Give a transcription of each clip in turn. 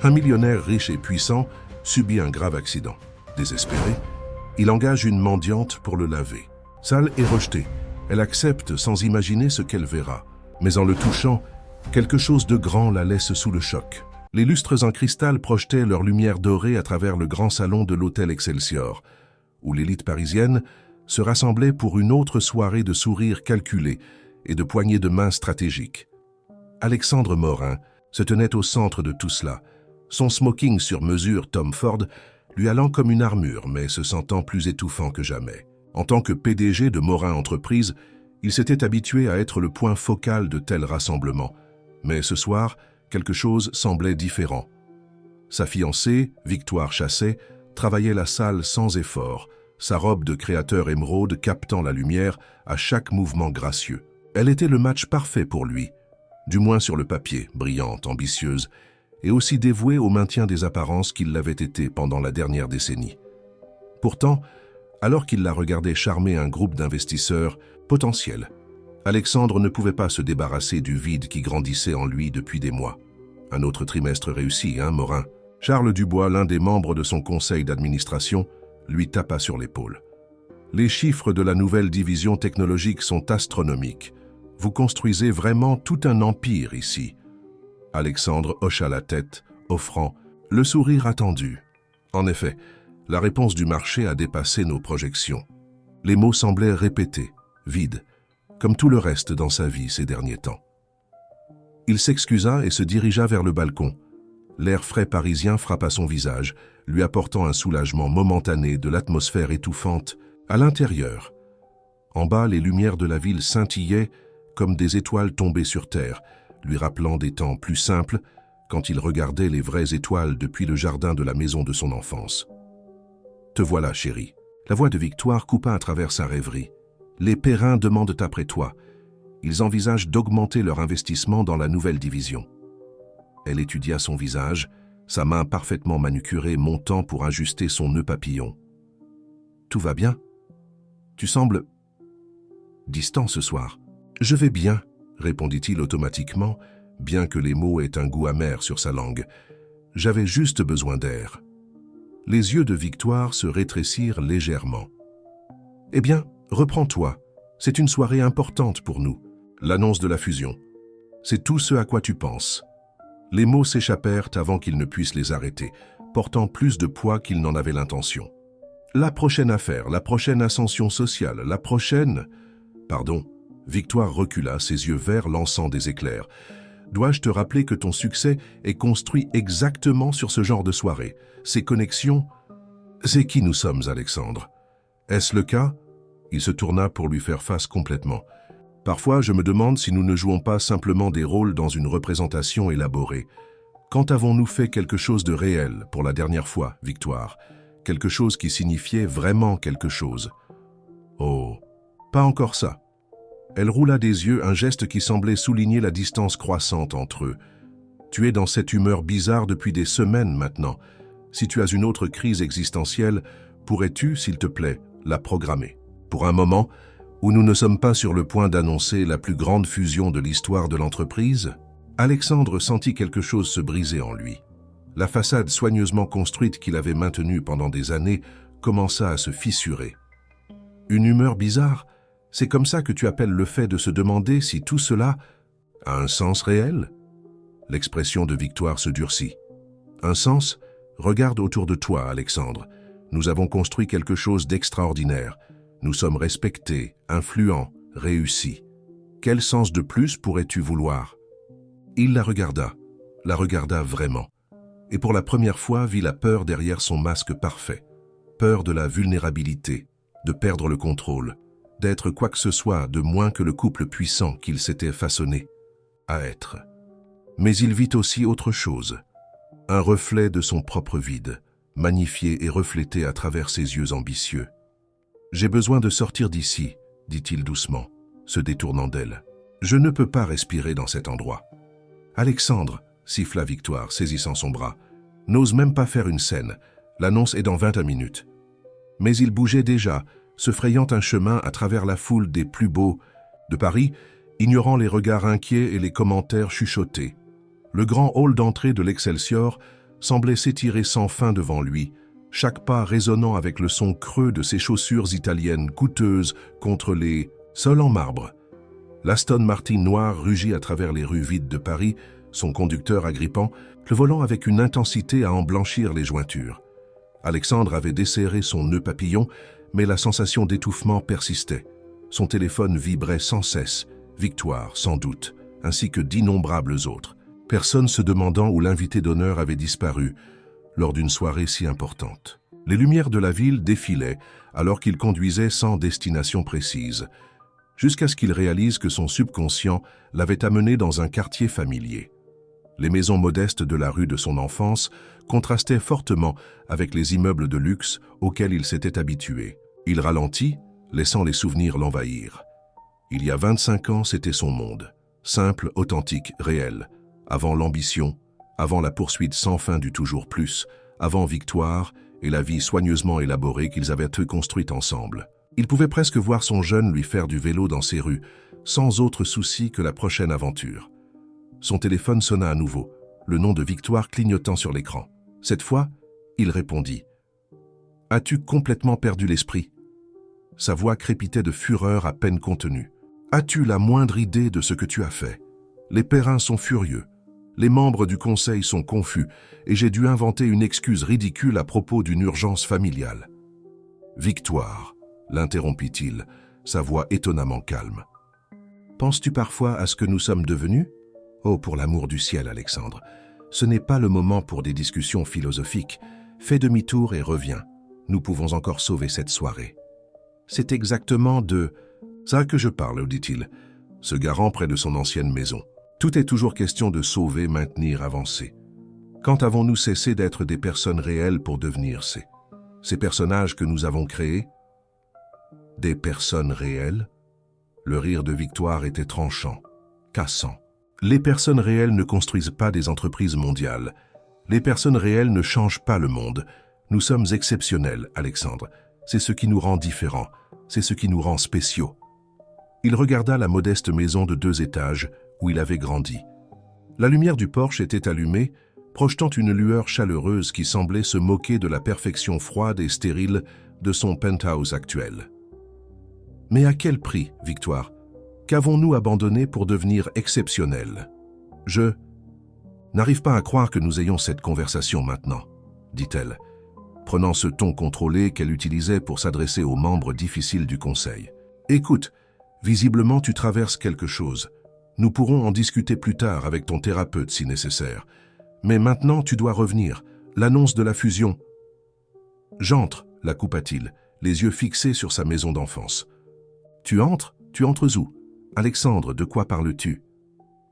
Un millionnaire riche et puissant subit un grave accident. Désespéré, il engage une mendiante pour le laver. Sale et rejetée, elle accepte sans imaginer ce qu'elle verra. Mais en le touchant, quelque chose de grand la laisse sous le choc. Les lustres en cristal projetaient leur lumière dorée à travers le grand salon de l'hôtel Excelsior, où l'élite parisienne se rassemblait pour une autre soirée de sourires calculés et de poignées de main stratégiques. Alexandre Morin se tenait au centre de tout cela, son smoking sur mesure Tom Ford lui allant comme une armure, mais se sentant plus étouffant que jamais. En tant que PDG de Morin Entreprises, il s'était habitué à être le point focal de tels rassemblements. Mais ce soir, quelque chose semblait différent. Sa fiancée, Victoire Chasset, travaillait la salle sans effort, sa robe de créateur émeraude captant la lumière à chaque mouvement gracieux. Elle était le match parfait pour lui, du moins sur le papier, brillante, ambitieuse, et aussi dévouée au maintien des apparences qu'il l'avait été pendant la dernière décennie. Pourtant, alors qu'il la regardait charmer un groupe d'investisseurs potentiels, Alexandre ne pouvait pas se débarrasser du vide qui grandissait en lui depuis des mois. Un autre trimestre réussi, hein, Morin? Charles Dubois, l'un des membres de son conseil d'administration, lui tapa sur l'épaule. Les chiffres de la nouvelle division technologique sont astronomiques. Vous construisez vraiment tout un empire ici. Alexandre hocha la tête, offrant le sourire attendu. En effet, la réponse du marché a dépassé nos projections. Les mots semblaient répétés, vides, comme tout le reste dans sa vie ces derniers temps. Il s'excusa et se dirigea vers le balcon. L'air frais parisien frappa son visage, lui apportant un soulagement momentané de l'atmosphère étouffante à l'intérieur. En bas, les lumières de la ville scintillaient comme des étoiles tombées sur terre, lui rappelant des temps plus simples quand il regardait les vraies étoiles depuis le jardin de la maison de son enfance. « Te voilà, chérie. » La voix de Victoire coupa à travers sa rêverie. « Les Perrins demandent après toi. Ils envisagent d'augmenter leur investissement dans la nouvelle division. » Elle étudia son visage, sa main parfaitement manucurée montant pour ajuster son nœud papillon. « Tout va bien? Tu sembles distant ce soir. »« Je vais bien, » répondit-il automatiquement, bien que les mots aient un goût amer sur sa langue. « J'avais juste besoin d'air. » Les yeux de Victoire se rétrécirent légèrement. « Eh bien, reprends-toi. C'est une soirée importante pour nous. L'annonce de la fusion. C'est tout ce à quoi tu penses. » Les mots s'échappèrent avant qu'il ne puisse les arrêter, portant plus de poids qu'il n'en avait l'intention. « La prochaine affaire, la prochaine ascension sociale, la prochaine... » Pardon, Victoire recula, ses yeux verts lançant des éclairs. « Dois-je te rappeler que ton succès est construit exactement sur ce genre de soirée? Ces connexions... C'est qui nous sommes, Alexandre? Est-ce le cas ?» Il se tourna pour lui faire face complètement. « Parfois, je me demande si nous ne jouons pas simplement des rôles dans une représentation élaborée. Quand avons-nous fait quelque chose de réel pour la dernière fois, Victoire? Quelque chose qui signifiait vraiment quelque chose? » « Oh, pas encore ça. » Elle roula des yeux, un geste qui semblait souligner la distance croissante entre eux. « Tu es dans cette humeur bizarre depuis des semaines maintenant. Si tu as une autre crise existentielle, pourrais-tu, s'il te plaît, la programmer? Pour un moment, où nous ne sommes pas sur le point d'annoncer la plus grande fusion de l'histoire de l'entreprise ?» Alexandre sentit quelque chose se briser en lui. La façade soigneusement construite qu'il avait maintenue pendant des années commença à se fissurer. « Une humeur bizarre? C'est comme ça que tu appelles le fait de se demander si tout cela a un sens réel ?» L'expression de Victoire se durcit. « Un sens? Regarde autour de toi, Alexandre. Nous avons construit quelque chose d'extraordinaire. Nous sommes respectés, influents, réussis. Quel sens de plus pourrais-tu vouloir ?» Il la regarda vraiment. Et pour la première fois vit la peur derrière son masque parfait. Peur de la vulnérabilité, de perdre le contrôle, d'être quoi que ce soit de moins que le couple puissant qu'il s'était façonné à être. Mais il vit aussi autre chose, un reflet de son propre vide, magnifié et reflété à travers ses yeux ambitieux. « J'ai besoin de sortir d'ici, » dit-il doucement, se détournant d'elle. « Je ne peux pas respirer dans cet endroit. »« Alexandre » siffla Victoire, saisissant son bras. « N'ose même pas faire une scène. L'annonce est dans 21 minutes. » Mais il bougeait déjà, se frayant un chemin à travers la foule des plus beaux de Paris, ignorant les regards inquiets et les commentaires chuchotés. Le grand hall d'entrée de l'Excelsior semblait s'étirer sans fin devant lui, chaque pas résonnant avec le son creux de ses chaussures italiennes coûteuses contre les sols en marbre. L'Aston Martin noir rugit à travers les rues vides de Paris, son conducteur agrippant, le volant avec une intensité à en blanchir les jointures. Alexandre avait desserré son nœud papillon, mais la sensation d'étouffement persistait. Son téléphone vibrait sans cesse, Victoire sans doute, ainsi que d'innombrables autres, personne se demandant où l'invité d'honneur avait disparu lors d'une soirée si importante. Les lumières de la ville défilaient alors qu'il conduisait sans destination précise, jusqu'à ce qu'il réalise que son subconscient l'avait amené dans un quartier familier. Les maisons modestes de la rue de son enfance contrastaient fortement avec les immeubles de luxe auxquels il s'était habitué. Il ralentit, laissant les souvenirs l'envahir. Il y a 25 ans, c'était son monde, simple, authentique, réel, avant l'ambition, avant la poursuite sans fin du toujours plus, avant Victoire et la vie soigneusement élaborée qu'ils avaient construite ensemble. Il pouvait presque voir son jeune lui faire du vélo dans ses rues, sans autre souci que la prochaine aventure. Son téléphone sonna à nouveau, le nom de Victoire clignotant sur l'écran. Cette fois, il répondit. « As-tu complètement perdu l'esprit » Sa voix crépitait de fureur à peine contenue. « As-tu la moindre idée de ce que tu as fait ? Les Perrins sont furieux. Les membres du conseil sont confus et j'ai dû inventer une excuse ridicule à propos d'une urgence familiale. »« Victoire » l'interrompit-il, sa voix étonnamment calme. « Penses-tu parfois à ce que nous sommes devenus ? Oh, pour l'amour du ciel, Alexandre, ce n'est pas le moment pour des discussions philosophiques. Fais demi-tour et reviens. Nous pouvons encore sauver cette soirée. » C'est exactement de ça que je parle, dit-il, se garant près de son ancienne maison. Tout est toujours question de sauver, maintenir, avancer. Quand avons-nous cessé d'être des personnes réelles pour devenir ces personnages que nous avons créés? Des personnes réelles? Le rire de Victoire était tranchant, cassant. Les personnes réelles ne construisent pas des entreprises mondiales. Les personnes réelles ne changent pas le monde. Nous sommes exceptionnels, Alexandre. C'est ce qui nous rend différents. C'est ce qui nous rend spéciaux. Il regarda la modeste maison de 2 étages où il avait grandi. La lumière du porche était allumée, projetant une lueur chaleureuse qui semblait se moquer de la perfection froide et stérile de son penthouse actuel. Mais à quel prix, Victoire? Qu'avons-nous abandonné pour devenir exceptionnels? Je n'arrive pas à croire que nous ayons cette conversation maintenant, dit-elle, prenant ce ton contrôlé qu'elle utilisait pour s'adresser aux membres difficiles du conseil. Écoute, visiblement tu traverses quelque chose. Nous pourrons en discuter plus tard avec ton thérapeute si nécessaire. Mais maintenant tu dois revenir. L'annonce de la fusion. J'entre, la coupa-t-il, les yeux fixés sur sa maison d'enfance. Tu entres? Tu entres où? Alexandre, de quoi parles-tu?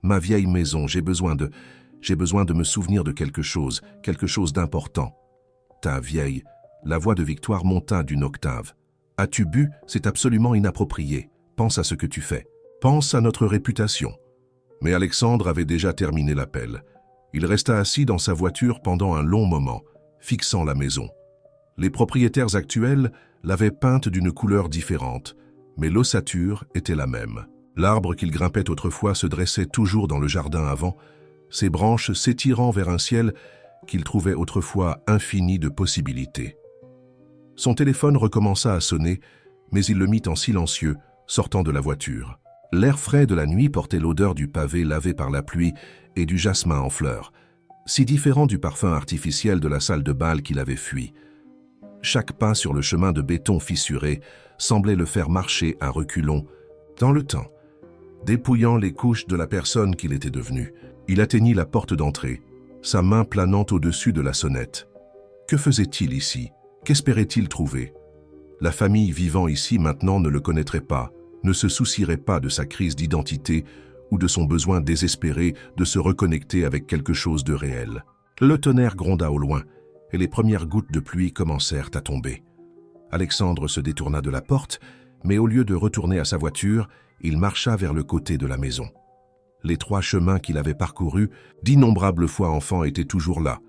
Ma vieille maison, j'ai besoin de me souvenir de quelque chose d'important. Ta vieille, la voix de Victoire monta d'une octave. As-tu bu? C'est absolument inapproprié. Pense à ce que tu fais. Pense à notre réputation. Mais Alexandre avait déjà terminé l'appel. Il resta assis dans sa voiture pendant un long moment, fixant la maison. Les propriétaires actuels l'avaient peinte d'une couleur différente, mais l'ossature était la même. L'arbre qu'il grimpait autrefois se dressait toujours dans le jardin avant, ses branches s'étirant vers un ciel qu'il trouvait autrefois infini de possibilités. Son téléphone recommença à sonner, mais il le mit en silencieux, sortant de la voiture. L'air frais de la nuit portait l'odeur du pavé lavé par la pluie et du jasmin en fleurs, si différent du parfum artificiel de la salle de bal qu'il avait fui. Chaque pas sur le chemin de béton fissuré semblait le faire marcher à reculons dans le temps. Dépouillant les couches de la personne qu'il était devenu, il atteignit la porte d'entrée, sa main planant au-dessus de la sonnette. Que faisait-il ici? Qu'espérait-il trouver? La famille vivant ici maintenant ne le connaîtrait pas, ne se soucierait pas de sa crise d'identité ou de son besoin désespéré de se reconnecter avec quelque chose de réel. Le tonnerre gronda au loin, et les premières gouttes de pluie commencèrent à tomber. Alexandre se détourna de la porte, mais au lieu de retourner à sa voiture, il marcha vers le côté de la maison. Les 3 chemins qu'il avait parcourus d'innombrables fois enfant étaient toujours là,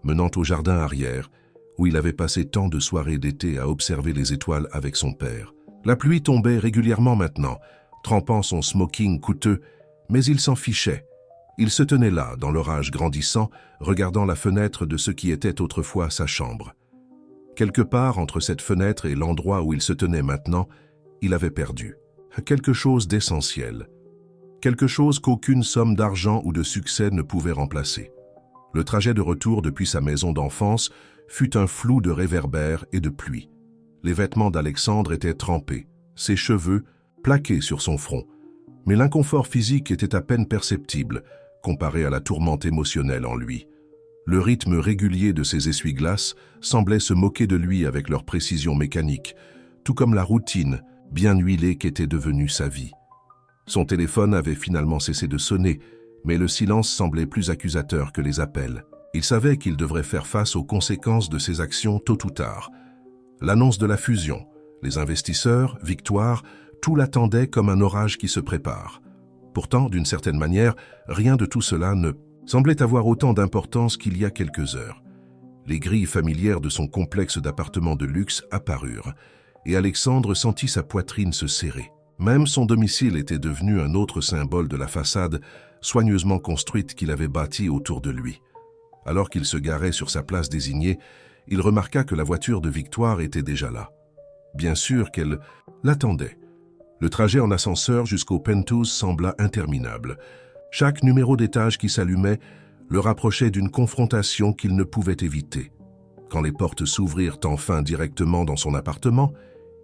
menant au jardin arrière, où il avait passé tant de soirées d'été à observer les étoiles avec son père. La pluie tombait régulièrement maintenant, trempant son smoking coûteux, mais il s'en fichait. Il se tenait là, dans l'orage grandissant, regardant la fenêtre de ce qui était autrefois sa chambre. Quelque part entre cette fenêtre et l'endroit où il se tenait maintenant, il avait perdu quelque chose d'essentiel, quelque chose qu'aucune somme d'argent ou de succès ne pouvait remplacer. Le trajet de retour depuis sa maison d'enfance fut un flou de réverbères et de pluie. Les vêtements d'Alexandre étaient trempés, ses cheveux plaqués sur son front, mais l'inconfort physique était à peine perceptible comparé à la tourmente émotionnelle en lui. Le rythme régulier de ses essuie-glaces semblait se moquer de lui avec leur précision mécanique, tout comme la routine bien huilée qu'était devenue sa vie. Son téléphone avait finalement cessé de sonner, mais le silence semblait plus accusateur que les appels. Il savait qu'il devrait faire face aux conséquences de ses actions tôt ou tard. L'annonce de la fusion, les investisseurs, Victoire, tout l'attendait comme un orage qui se prépare. Pourtant, d'une certaine manière, rien de tout cela ne semblait avoir autant d'importance qu'il y a quelques heures. Les grilles familières de son complexe d'appartements de luxe apparurent, et Alexandre sentit sa poitrine se serrer. Même son domicile était devenu un autre symbole de la façade soigneusement construite qu'il avait bâtie autour de lui. Alors qu'il se garait sur sa place désignée, il remarqua que la voiture de Victoire était déjà là. Bien sûr qu'elle l'attendait. Le trajet en ascenseur jusqu'au penthouse sembla interminable. Chaque numéro d'étage qui s'allumait le rapprochait d'une confrontation qu'il ne pouvait éviter. Quand les portes s'ouvrirent enfin directement dans son appartement,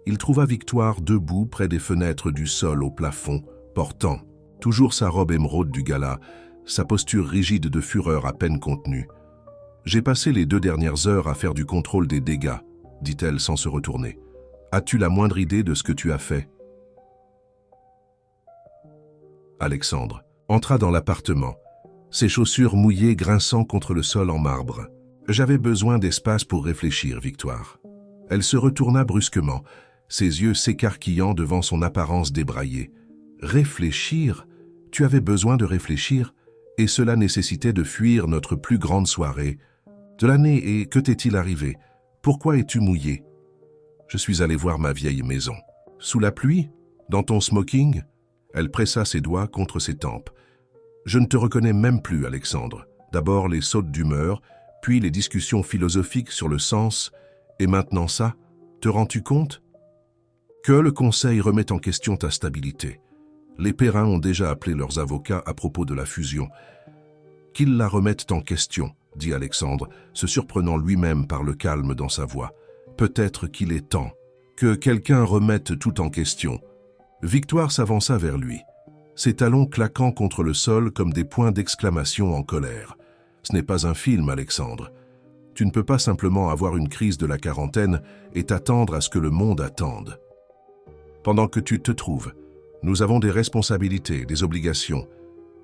il trouva Victoire debout près des fenêtres du sol au plafond, portant toujours sa robe émeraude du gala, sa posture rigide de fureur à peine contenue. « J'ai passé les 2 dernières heures à faire du contrôle des dégâts, » dit-elle sans se retourner. « As-tu la moindre idée de ce que tu as fait ?» Alexandre entra dans l'appartement, ses chaussures mouillées grinçant contre le sol en marbre. « J'avais besoin d'espace pour réfléchir, Victoire. » Elle se retourna brusquement, ses yeux s'écarquillant devant son apparence débraillée. « Réfléchir? Tu avais besoin de réfléchir? Et cela nécessitait de fuir notre plus grande soirée de l'année, et que t'est-il arrivé? Pourquoi es-tu mouillé? » « Je suis allé voir ma vieille maison. »« Sous la pluie? Dans ton smoking ?» Elle pressa ses doigts contre ses tempes. « Je ne te reconnais même plus, Alexandre. D'abord les sautes d'humeur, puis les discussions philosophiques sur le sens, et maintenant ça? Te rends-tu compte? Que le Conseil remet en question ta stabilité. Les Perrins ont déjà appelé leurs avocats à propos de la fusion. Qu'ils la remettent en question, dit Alexandre, se surprenant lui-même par le calme dans sa voix. Peut-être qu'il est temps que quelqu'un remette tout en question. Victoire s'avança vers lui, ses talons claquant contre le sol comme des points d'exclamation en colère. Ce n'est pas un film, Alexandre. Tu ne peux pas simplement avoir une crise de la quarantaine et t'attendre à ce que le monde attende. Pendant que tu te trouves, nous avons des responsabilités, des obligations.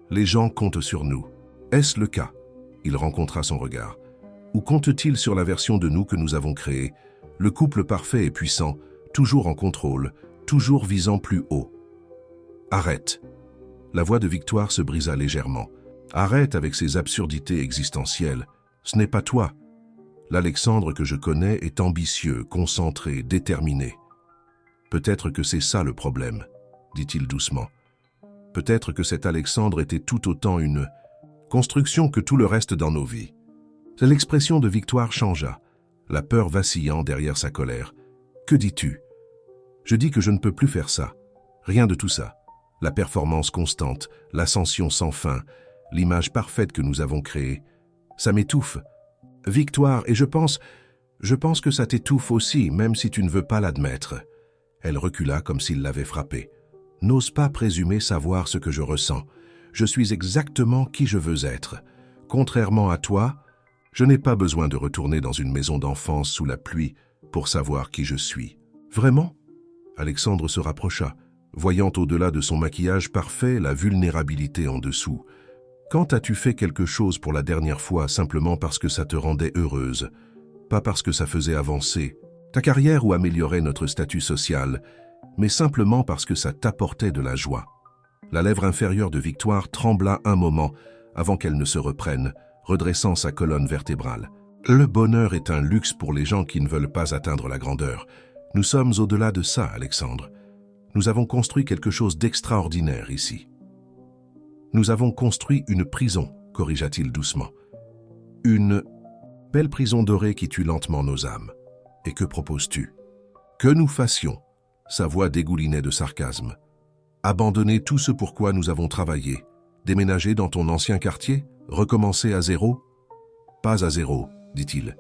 Les gens comptent sur nous. Est-ce le cas? Il rencontra son regard. Ou compte-t-il sur la version de nous que nous avons créée? Le couple parfait et puissant, toujours en contrôle, toujours visant plus haut. Arrête. La voix de Victoire se brisa légèrement. Arrête avec ces absurdités existentielles. Ce n'est pas toi. L'Alexandre que je connais est ambitieux, concentré, déterminé. Peut-être que c'est ça le problème, dit-il doucement. Peut-être que cet Alexandre était tout autant une construction que tout le reste dans nos vies. L'expression de Victoire changea, la peur vacillant derrière sa colère. Que dis-tu? Je dis que je ne peux plus faire ça. Rien de tout ça. La performance constante, l'ascension sans fin, l'image parfaite que nous avons créée. Ça m'étouffe. Victoire, et je pense que ça t'étouffe aussi, même si tu ne veux pas l'admettre. Elle recula comme s'il l'avait frappée. N'ose pas présumer savoir ce que je ressens. Je suis exactement qui je veux être. Contrairement à toi, je n'ai pas besoin de retourner dans une maison d'enfance sous la pluie pour savoir qui je suis. Vraiment? Alexandre se rapprocha, voyant au-delà de son maquillage parfait la vulnérabilité en dessous. Quand as-tu fait quelque chose pour la dernière fois simplement parce que ça te rendait heureuse, pas parce que ça faisait avancer ta carrière ou améliorer notre statut social, mais simplement parce que ça t'apportait de la joie? La lèvre inférieure de Victoire trembla un moment avant qu'elle ne se reprenne, redressant sa colonne vertébrale. Le bonheur est un luxe pour les gens qui ne veulent pas atteindre la grandeur. Nous sommes au-delà de ça, Alexandre. Nous avons construit quelque chose d'extraordinaire ici. Nous avons construit une prison, corrigea-t-il doucement. Une belle prison dorée qui tue lentement nos âmes. Et que proposes-tu? Que nous fassions? Sa voix dégoulinait de sarcasme. Abandonner tout ce pour quoi nous avons travaillé. Déménager dans ton ancien quartier? Recommencer à zéro? Pas à zéro, dit-il.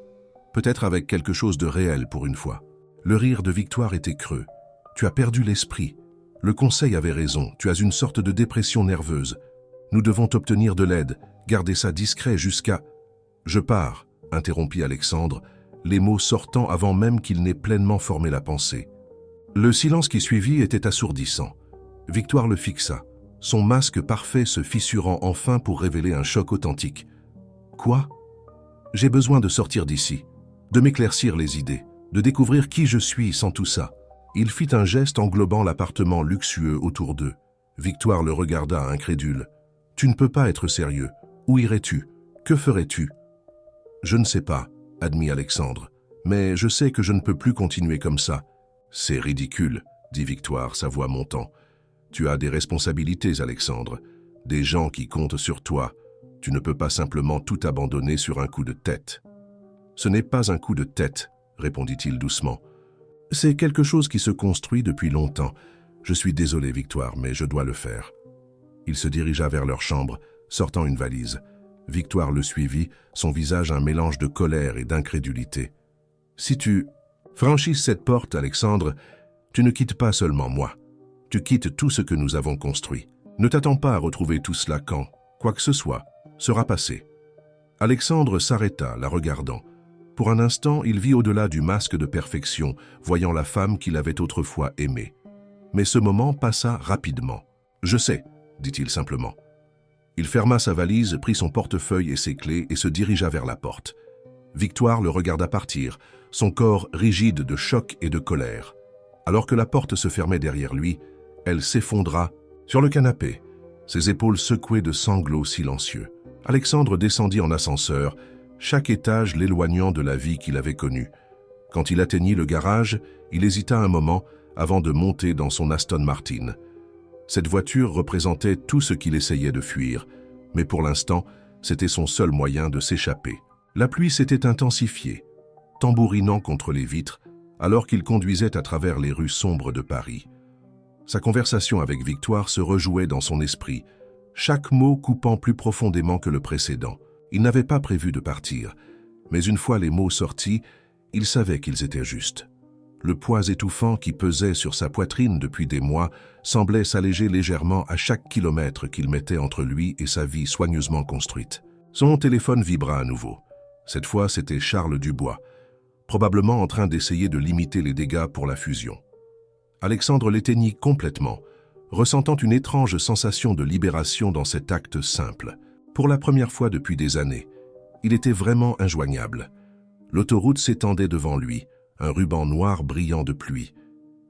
Peut-être avec quelque chose de réel pour une fois. Le rire de Victoire était creux. Tu as perdu l'esprit. Le conseil avait raison, tu as une sorte de dépression nerveuse. Nous devons obtenir de l'aide, garder ça discret jusqu'à... Je pars, interrompit Alexandre, les mots sortant avant même qu'il n'ait pleinement formé la pensée. Le silence qui suivit était assourdissant. Victoire le fixa, son masque parfait se fissurant enfin pour révéler un choc authentique. Quoi? J'ai besoin de sortir d'ici, de m'éclaircir les idées, de découvrir qui je suis sans tout ça. Il fit un geste englobant l'appartement luxueux autour d'eux. Victoire le regarda incrédule. Tu ne peux pas être sérieux. Où irais-tu? Que ferais-tu? Je ne sais pas, admit Alexandre, mais je sais que je ne peux plus continuer comme ça. C'est ridicule, dit Victoire, sa voix montant. Tu as des responsabilités, Alexandre, des gens qui comptent sur toi. Tu ne peux pas simplement tout abandonner sur un coup de tête. Ce n'est pas un coup de tête, répondit-il doucement. C'est quelque chose qui se construit depuis longtemps. Je suis désolé, Victoire, mais je dois le faire. Il se dirigea vers leur chambre, sortant une valise. Victoire le suivit, son visage un mélange de colère et d'incrédulité. Si tu franchisses cette porte, Alexandre, tu ne quittes pas seulement moi. Tu quittes tout ce que nous avons construit. Ne t'attends pas à retrouver tout cela quand, quoi que ce soit, sera passé. Alexandre s'arrêta, la regardant. Pour un instant, il vit au-delà du masque de perfection, voyant la femme qu'il avait autrefois aimée. Mais ce moment passa rapidement. « Je sais », dit-il simplement. Il ferma sa valise, prit son portefeuille et ses clés et se dirigea vers la porte. Victoire le regarda partir, son corps rigide de choc et de colère. Alors que la porte se fermait derrière lui, elle s'effondra sur le canapé, ses épaules secouées de sanglots silencieux. Alexandre descendit en ascenseur, chaque étage l'éloignant de la vie qu'il avait connue. Quand il atteignit le garage, il hésita un moment avant de monter dans son Aston Martin. Cette voiture représentait tout ce qu'il essayait de fuir, mais pour l'instant, c'était son seul moyen de s'échapper. La pluie s'était intensifiée, tambourinant contre les vitres, alors qu'il conduisait à travers les rues sombres de Paris. Sa conversation avec Victoire se rejouait dans son esprit, chaque mot coupant plus profondément que le précédent. Il n'avait pas prévu de partir, mais une fois les mots sortis, il savait qu'ils étaient justes. Le poids étouffant qui pesait sur sa poitrine depuis des mois semblait s'alléger légèrement à chaque kilomètre qu'il mettait entre lui et sa vie soigneusement construite. Son téléphone vibra à nouveau. Cette fois, c'était Charles Dubois, probablement en train d'essayer de limiter les dégâts pour la fusion. Alexandre l'éteignit complètement, ressentant une étrange sensation de libération dans cet acte simple. Pour la première fois depuis des années, il était vraiment injoignable. L'autoroute s'étendait devant lui, un ruban noir brillant de pluie.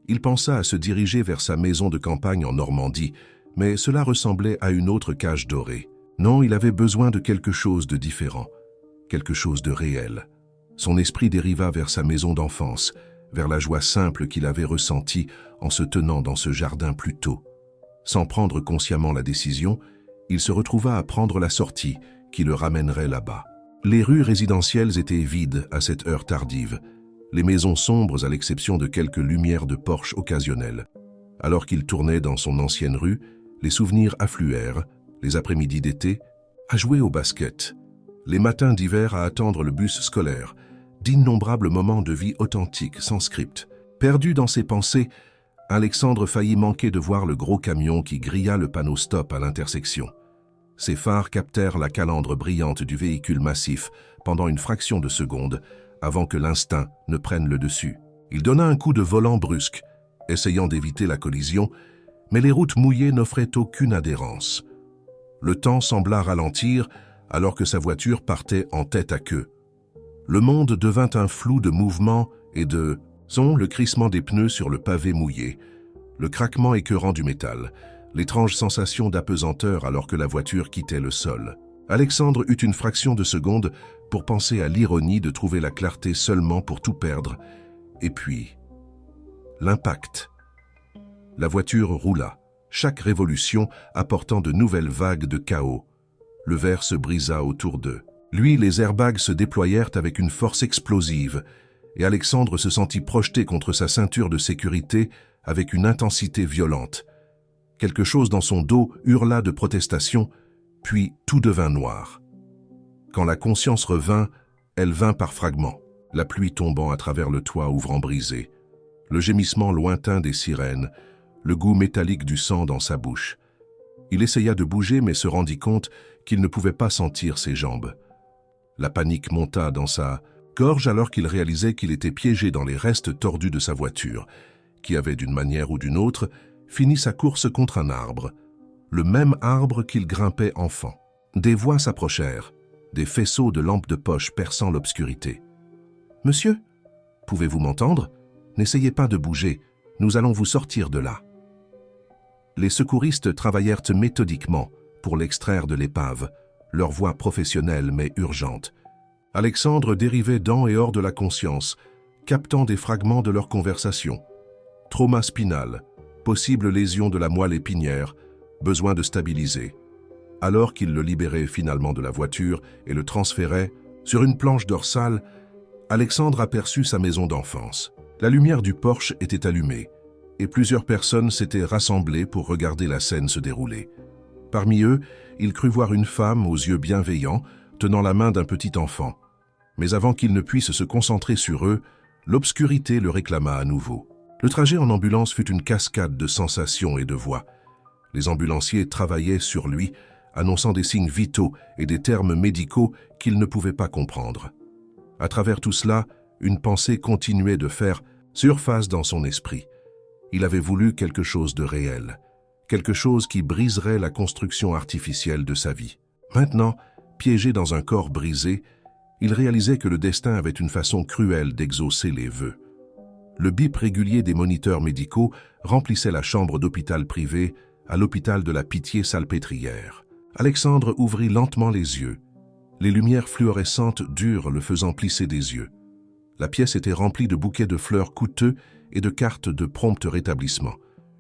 Il pensa à se diriger vers sa maison de campagne en Normandie, mais cela ressemblait à une autre cage dorée. Non, il avait besoin de quelque chose de différent, quelque chose de réel. Son esprit dériva vers sa maison d'enfance, vers la joie simple qu'il avait ressentie en se tenant dans ce jardin plus tôt. Sans prendre consciemment la décision, il se retrouva à prendre la sortie qui le ramènerait là-bas. Les rues résidentielles étaient vides à cette heure tardive, les maisons sombres à l'exception de quelques lumières de porche occasionnelles. Alors qu'il tournait dans son ancienne rue, les souvenirs affluèrent, les après-midi d'été, à jouer au basket, les matins d'hiver à attendre le bus scolaire, d'innombrables moments de vie authentiques, sans script. Perdu dans ses pensées, Alexandre faillit manquer de voir le gros camion qui grilla le panneau stop à l'intersection. Ses phares captèrent la calandre brillante du véhicule massif pendant une fraction de seconde avant que l'instinct ne prenne le dessus. Il donna un coup de volant brusque, essayant d'éviter la collision, mais les routes mouillées n'offraient aucune adhérence. Le temps sembla ralentir alors que sa voiture partait en tête à queue. Le monde devint un flou de mouvements et de son, le crissement des pneus sur le pavé mouillé, le craquement écœurant du métal, l'étrange sensation d'apesanteur alors que la voiture quittait le sol. Alexandre eut une fraction de seconde pour penser à l'ironie de trouver la clarté seulement pour tout perdre. Et puis, l'impact. La voiture roula, chaque révolution apportant de nouvelles vagues de chaos. Le verre se brisa autour d'eux. Les airbags se déployèrent avec une force explosive, et Alexandre se sentit projeté contre sa ceinture de sécurité avec une intensité violente. Quelque chose dans son dos hurla de protestation, puis tout devint noir. Quand la conscience revint, elle vint par fragments, la pluie tombant à travers le toit ouvrant brisé, le gémissement lointain des sirènes, le goût métallique du sang dans sa bouche. Il essaya de bouger mais se rendit compte qu'il ne pouvait pas sentir ses jambes. La panique monta dans sa gorge alors qu'il réalisait qu'il était piégé dans les restes tordus de sa voiture, qui avait d'une manière ou d'une autre fini sa course contre un arbre, le même arbre qu'il grimpait enfant. Des voix s'approchèrent, des faisceaux de lampes de poche perçant l'obscurité. « Monsieur, pouvez-vous m'entendre? N'essayez pas de bouger, nous allons vous sortir de là. » Les secouristes travaillèrent méthodiquement pour l'extraire de l'épave, leur voix professionnelle mais urgente. Alexandre dérivait dans et hors de la conscience, captant des fragments de leur conversation. Trauma spinal, possible lésion de la moelle épinière, besoin de stabiliser. Alors qu'il le libérait finalement de la voiture et le transférait, sur une planche dorsale, Alexandre aperçut sa maison d'enfance. La lumière du porche était allumée, et plusieurs personnes s'étaient rassemblées pour regarder la scène se dérouler. Parmi eux, il crut voir une femme aux yeux bienveillants, tenant la main d'un petit enfant. Mais avant qu'il ne puisse se concentrer sur eux, l'obscurité le réclama à nouveau. Le trajet en ambulance fut une cascade de sensations et de voix. Les ambulanciers travaillaient sur lui, annonçant des signes vitaux et des termes médicaux qu'il ne pouvait pas comprendre. À travers tout cela, une pensée continuait de faire surface dans son esprit. Il avait voulu quelque chose de réel, quelque chose qui briserait la construction artificielle de sa vie. Maintenant, piégé dans un corps brisé, il réalisait que le destin avait une façon cruelle d'exaucer les vœux. Le bip régulier des moniteurs médicaux remplissait la chambre d'hôpital privé à l'hôpital de la Pitié-Salpêtrière. Alexandre ouvrit lentement les yeux. Les lumières fluorescentes durent le faisant plisser des yeux. La pièce était remplie de bouquets de fleurs coûteux et de cartes de prompt rétablissement,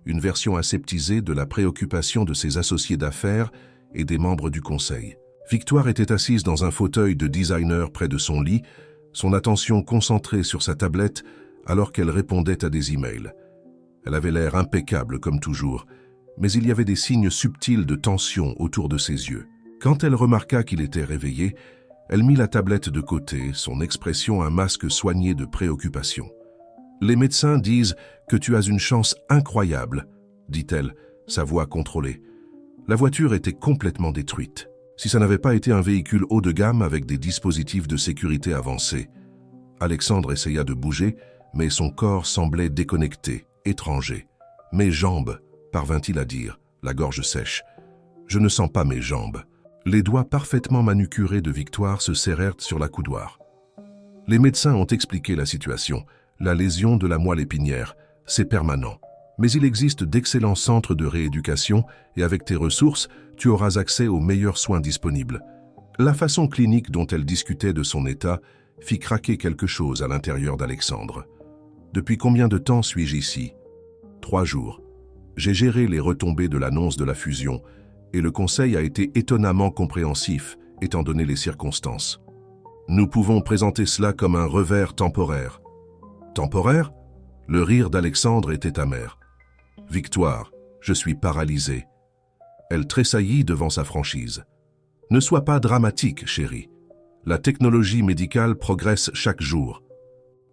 une version aseptisée de la préoccupation de ses associés d'affaires et des membres du conseil. Victoire était assise dans un fauteuil de designer près de son lit, son attention concentrée sur sa tablette alors qu'elle répondait à des emails. Elle avait l'air impeccable comme toujours, mais il y avait des signes subtils de tension autour de ses yeux. Quand elle remarqua qu'il était réveillé, elle mit la tablette de côté, son expression un masque soigné de préoccupation. « Les médecins disent que tu as une chance incroyable, » dit-elle, sa voix contrôlée. La voiture était complètement détruite. Si ça n'avait pas été un véhicule haut de gamme avec des dispositifs de sécurité avancés. Alexandre essaya de bouger, mais son corps semblait déconnecté, étranger. « Mes jambes », parvint-il à dire, la gorge sèche. « Je ne sens pas mes jambes. » Les doigts parfaitement manucurés de Victoire se serrèrent sur la coudoir. Les médecins ont expliqué la situation. La lésion de la moelle épinière, c'est permanent. Mais il existe d'excellents centres de rééducation et avec tes ressources, tu auras accès aux meilleurs soins disponibles. La façon clinique dont elle discutait de son état fit craquer quelque chose à l'intérieur d'Alexandre. Depuis combien de temps suis-je ici? 3 jours. J'ai géré les retombées de l'annonce de la fusion et le conseil a été étonnamment compréhensif étant donné les circonstances. Nous pouvons présenter cela comme un revers temporaire. Temporaire? Le rire d'Alexandre était amer. Victoire, je suis paralysé. Elle tressaillit devant sa franchise. Ne sois pas dramatique, chérie. La technologie médicale progresse chaque jour.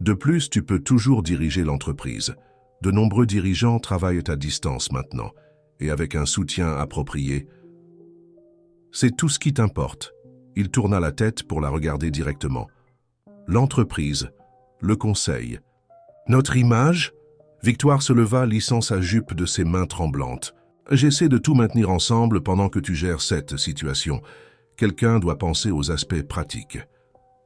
De plus, tu peux toujours diriger l'entreprise. De nombreux dirigeants travaillent à distance maintenant, et avec un soutien approprié. C'est tout ce qui t'importe. Il tourna la tête pour la regarder directement. L'entreprise, le conseil. Notre image? Victoire se leva, lissant sa jupe de ses mains tremblantes. J'essaie de tout maintenir ensemble pendant que tu gères cette situation. Quelqu'un doit penser aux aspects pratiques.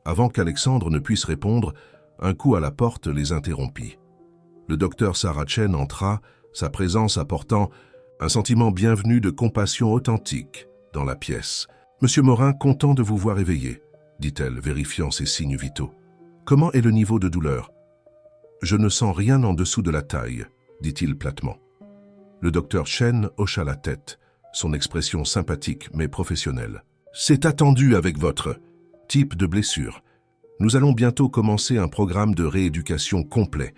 Avant qu'Alexandre ne puisse répondre, un coup à la porte les interrompit. Le docteur Saracen entra, sa présence apportant un sentiment bienvenu de compassion authentique dans la pièce. « Monsieur Morin, content de vous voir éveillé, » dit-elle, vérifiant ses signes vitaux. « Comment est le niveau de douleur ?»« Je ne sens rien en dessous de la taille, » dit-il platement. Le docteur Chen hocha la tête, son expression sympathique mais professionnelle. C'est attendu avec votre type de blessure. Nous allons bientôt commencer un programme de rééducation complet.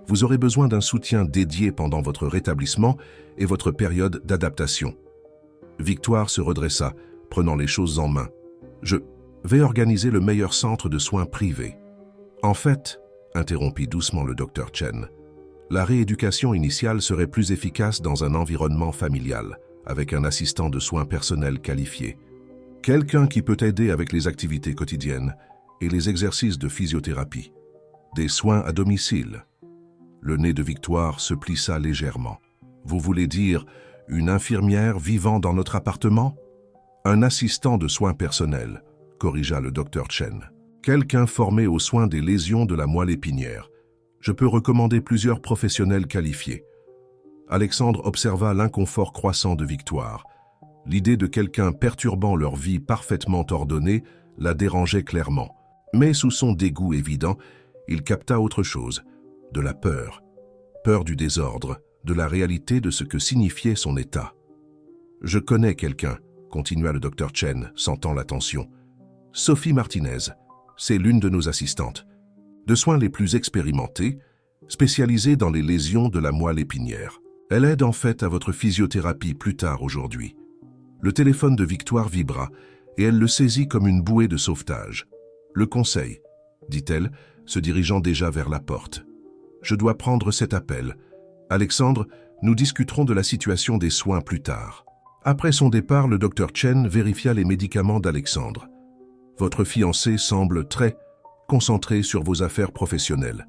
Vous aurez besoin d'un soutien dédié pendant votre rétablissement et votre période d'adaptation. Victoire se redressa, prenant les choses en main. Je vais organiser le meilleur centre de soins privé. En fait, interrompit doucement le docteur Chen, la rééducation initiale serait plus efficace dans un environnement familial, avec un assistant de soins personnels qualifié. Quelqu'un qui peut aider avec les activités quotidiennes et les exercices de physiothérapie. Des soins à domicile. Le nez de Victoire se plissa légèrement. Vous voulez dire une infirmière vivant dans notre appartement? Un assistant de soins personnels, corrigea le docteur Chen. Quelqu'un formé aux soins des lésions de la moelle épinière. Je peux recommander plusieurs professionnels qualifiés. Alexandre observa l'inconfort croissant de Victoire. L'idée de quelqu'un perturbant leur vie parfaitement ordonnée la dérangeait clairement. Mais sous son dégoût évident, il capta autre chose, de la peur. Peur du désordre, de la réalité de ce que signifiait son état. « Je connais quelqu'un », continua le docteur Chen, sentant la tension. « Sophie Martinez, c'est l'une de nos assistantes. De soins les plus expérimentés, spécialisée dans les lésions de la moelle épinière. Elle aide en fait à votre physiothérapie plus tard aujourd'hui. » Le téléphone de Victoire vibra et elle le saisit comme une bouée de sauvetage. « Le conseil, » dit-elle, se dirigeant déjà vers la porte. « Je dois prendre cet appel. Alexandre, nous discuterons de la situation des soins plus tard. » Après son départ, le docteur Chen vérifia les médicaments d'Alexandre. « Votre fiancée semble très concentrée sur vos affaires professionnelles. »«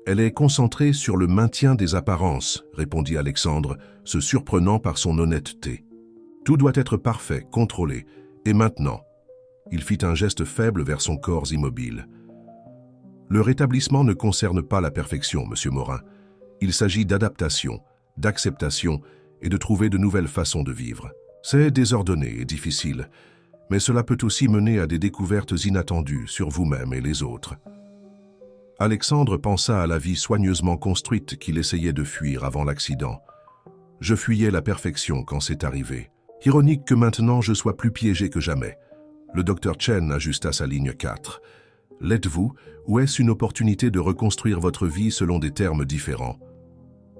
Elle est concentrée sur le maintien des apparences, » répondit Alexandre, se surprenant par son honnêteté. « Tout doit être parfait, contrôlé. Et maintenant ?» Il fit un geste faible vers son corps immobile. « Le rétablissement ne concerne pas la perfection, Monsieur Morin. Il s'agit d'adaptation, d'acceptation et de trouver de nouvelles façons de vivre. C'est désordonné et difficile, mais cela peut aussi mener à des découvertes inattendues sur vous-même et les autres. » Alexandre pensa à la vie soigneusement construite qu'il essayait de fuir avant l'accident. « Je fuyais la perfection quand c'est arrivé. Ironique que maintenant je sois plus piégé que jamais. » Le docteur Chen ajusta sa ligne 4. « L'êtes-vous ou est-ce une opportunité de reconstruire votre vie selon des termes différents ?»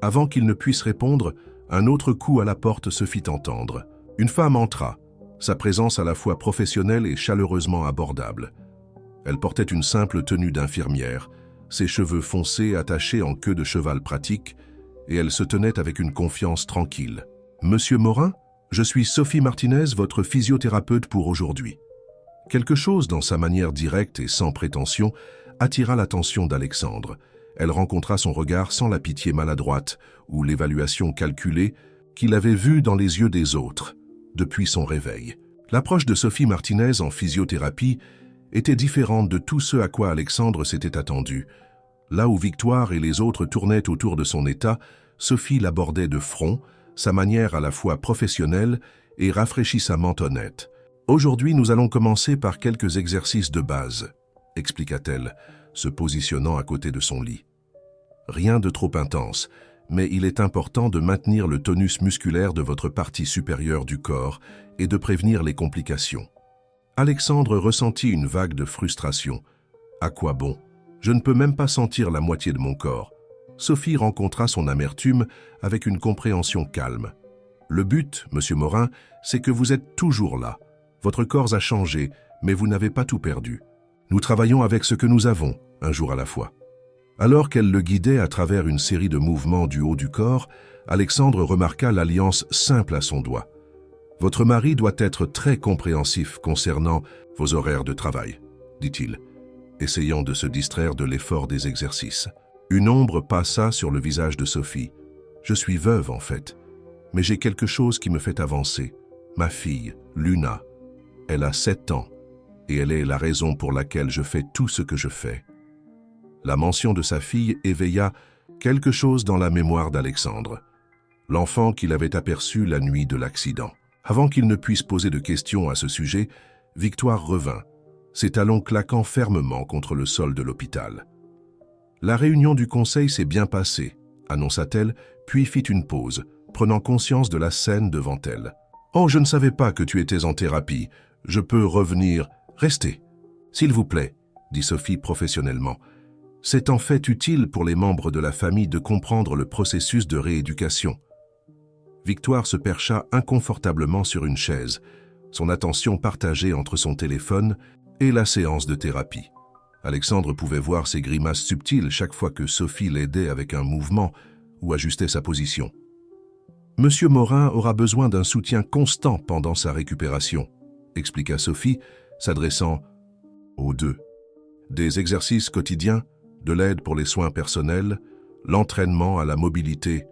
Avant qu'il ne puisse répondre, un autre coup à la porte se fit entendre. Une femme entra, sa présence à la fois professionnelle et chaleureusement abordable. Elle portait une simple tenue d'infirmière, ses cheveux foncés attachés en queue de cheval pratique, et elle se tenait avec une confiance tranquille. « Monsieur Morin, je suis Sophie Martinez, votre physiothérapeute pour aujourd'hui. » Quelque chose dans sa manière directe et sans prétention attira l'attention d'Alexandre. Elle rencontra son regard sans la pitié maladroite ou l'évaluation calculée qu'il avait vue dans les yeux des autres depuis son réveil. L'approche de Sophie Martinez en physiothérapie était différente de tout ce à quoi Alexandre s'était attendu. Là où Victoire et les autres tournaient autour de son état, Sophie l'abordait de front, sa manière à la fois professionnelle et rafraîchissamment honnête. « Aujourd'hui, nous allons commencer par quelques exercices de base, » expliqua-t-elle, se positionnant à côté de son lit. Rien de trop intense, mais il est important de maintenir le tonus musculaire de votre partie supérieure du corps et de prévenir les complications. Alexandre ressentit une vague de frustration. À quoi bon? Je ne peux même pas sentir la moitié de mon corps. Sophie rencontra son amertume avec une compréhension calme. Le but, Monsieur Morin, c'est que vous êtes toujours là. Votre corps a changé, mais vous n'avez pas tout perdu. Nous travaillons avec ce que nous avons, un jour à la fois. Alors qu'elle le guidait à travers une série de mouvements du haut du corps, Alexandre remarqua l'alliance simple à son doigt. « Votre mari doit être très compréhensif concernant vos horaires de travail, » dit-il, essayant de se distraire de l'effort des exercices. Une ombre passa sur le visage de Sophie. « Je suis veuve, en fait, mais j'ai quelque chose qui me fait avancer. Ma fille, Luna. Elle a 7 ans, et elle est la raison pour laquelle je fais tout ce que je fais. » La mention de sa fille éveilla quelque chose dans la mémoire d'Alexandre. L'enfant qu'il avait aperçu la nuit de l'accident. Avant qu'il ne puisse poser de questions à ce sujet, Victoire revint, ses talons claquant fermement contre le sol de l'hôpital. « La réunion du conseil s'est bien passée, » annonça-t-elle, puis fit une pause, prenant conscience de la scène devant elle. « Oh, je ne savais pas que tu étais en thérapie. Je peux revenir. Restez. S'il vous plaît, » dit Sophie professionnellement. C'est en fait utile pour les membres de la famille de comprendre le processus de rééducation. Victoire se percha inconfortablement sur une chaise, son attention partagée entre son téléphone et la séance de thérapie. Alexandre pouvait voir ses grimaces subtiles chaque fois que Sophie l'aidait avec un mouvement ou ajustait sa position. Monsieur Morin aura besoin d'un soutien constant pendant sa récupération, expliqua Sophie, s'adressant aux deux. Des exercices quotidiens, de l'aide pour les soins personnels, l'entraînement à la mobilité.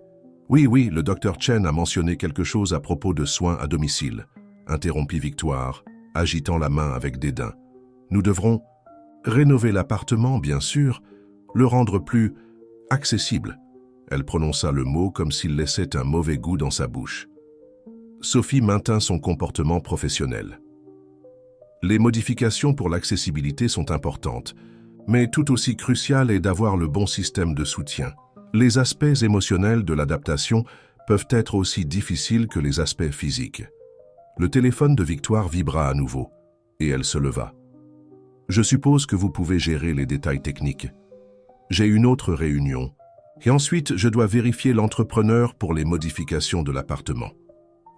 Oui, le docteur Chen a mentionné quelque chose à propos de soins à domicile, interrompit Victoire, agitant la main avec dédain. Nous devrons rénover l'appartement, bien sûr, le rendre plus accessible. Elle prononça le mot comme s'il laissait un mauvais goût dans sa bouche. Sophie maintint son comportement professionnel. Les modifications pour l'accessibilité sont importantes, mais tout aussi crucial est d'avoir le bon système de soutien. Les aspects émotionnels de l'adaptation peuvent être aussi difficiles que les aspects physiques. Le téléphone de Victoire vibra à nouveau, et elle se leva. « Je suppose que vous pouvez gérer les détails techniques. J'ai une autre réunion, et ensuite je dois vérifier l'entrepreneur pour les modifications de l'appartement. »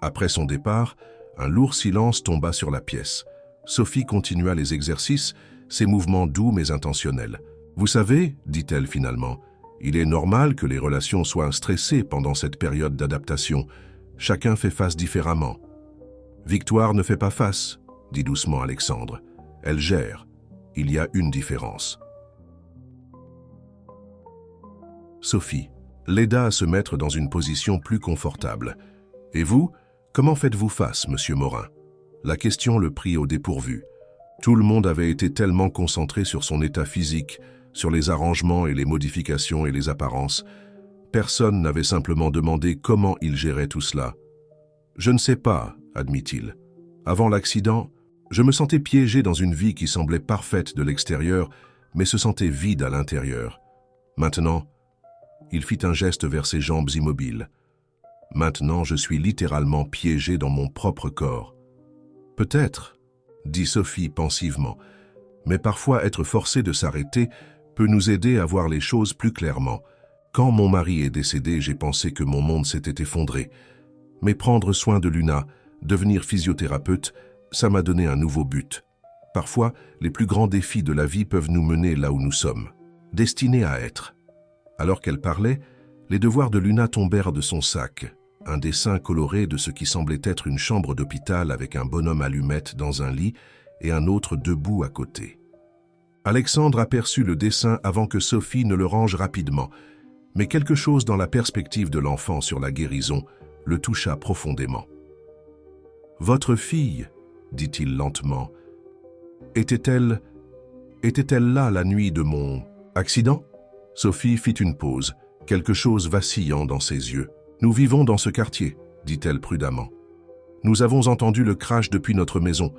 Après son départ, un lourd silence tomba sur la pièce. Sophie continua les exercices, ses mouvements doux mais intentionnels. « Vous savez, dit-elle finalement, il est normal que les relations soient stressées pendant cette période d'adaptation. Chacun fait face différemment. » « Victoire ne fait pas face, dit doucement Alexandre. Elle gère. Il y a une différence. » Sophie l'aida à se mettre dans une position plus confortable. « Et vous, comment faites-vous face, monsieur Morin ?» La question le prit au dépourvu. Tout le monde avait été tellement concentré sur son état physique, sur les arrangements et les modifications et les apparences. Personne n'avait simplement demandé comment il gérait tout cela. « Je ne sais pas, » admit-il. « Avant l'accident, je me sentais piégé dans une vie qui semblait parfaite de l'extérieur, mais se sentait vide à l'intérieur. Maintenant, il fit un geste vers ses jambes immobiles. Maintenant, je suis littéralement piégé dans mon propre corps. Peut-être, dit Sophie pensivement, mais parfois être forcé de s'arrêter peut nous aider à voir les choses plus clairement. Quand mon mari est décédé, j'ai pensé que mon monde s'était effondré. Mais prendre soin de Luna, devenir physiothérapeute, ça m'a donné un nouveau but. Parfois, les plus grands défis de la vie peuvent nous mener là où nous sommes, destinés à être. » Alors qu'elle parlait, les devoirs de Luna tombèrent de son sac, un dessin coloré de ce qui semblait être une chambre d'hôpital avec un bonhomme allumette dans un lit et un autre debout à côté. Alexandre aperçut le dessin avant que Sophie ne le range rapidement, mais quelque chose dans la perspective de l'enfant sur la guérison le toucha profondément. « Votre fille, dit-il lentement, était-elle là la nuit de mon accident ?» Sophie fit une pause, quelque chose vacillant dans ses yeux. « Nous vivons dans ce quartier, dit-elle prudemment. Nous avons entendu le crash depuis notre maison.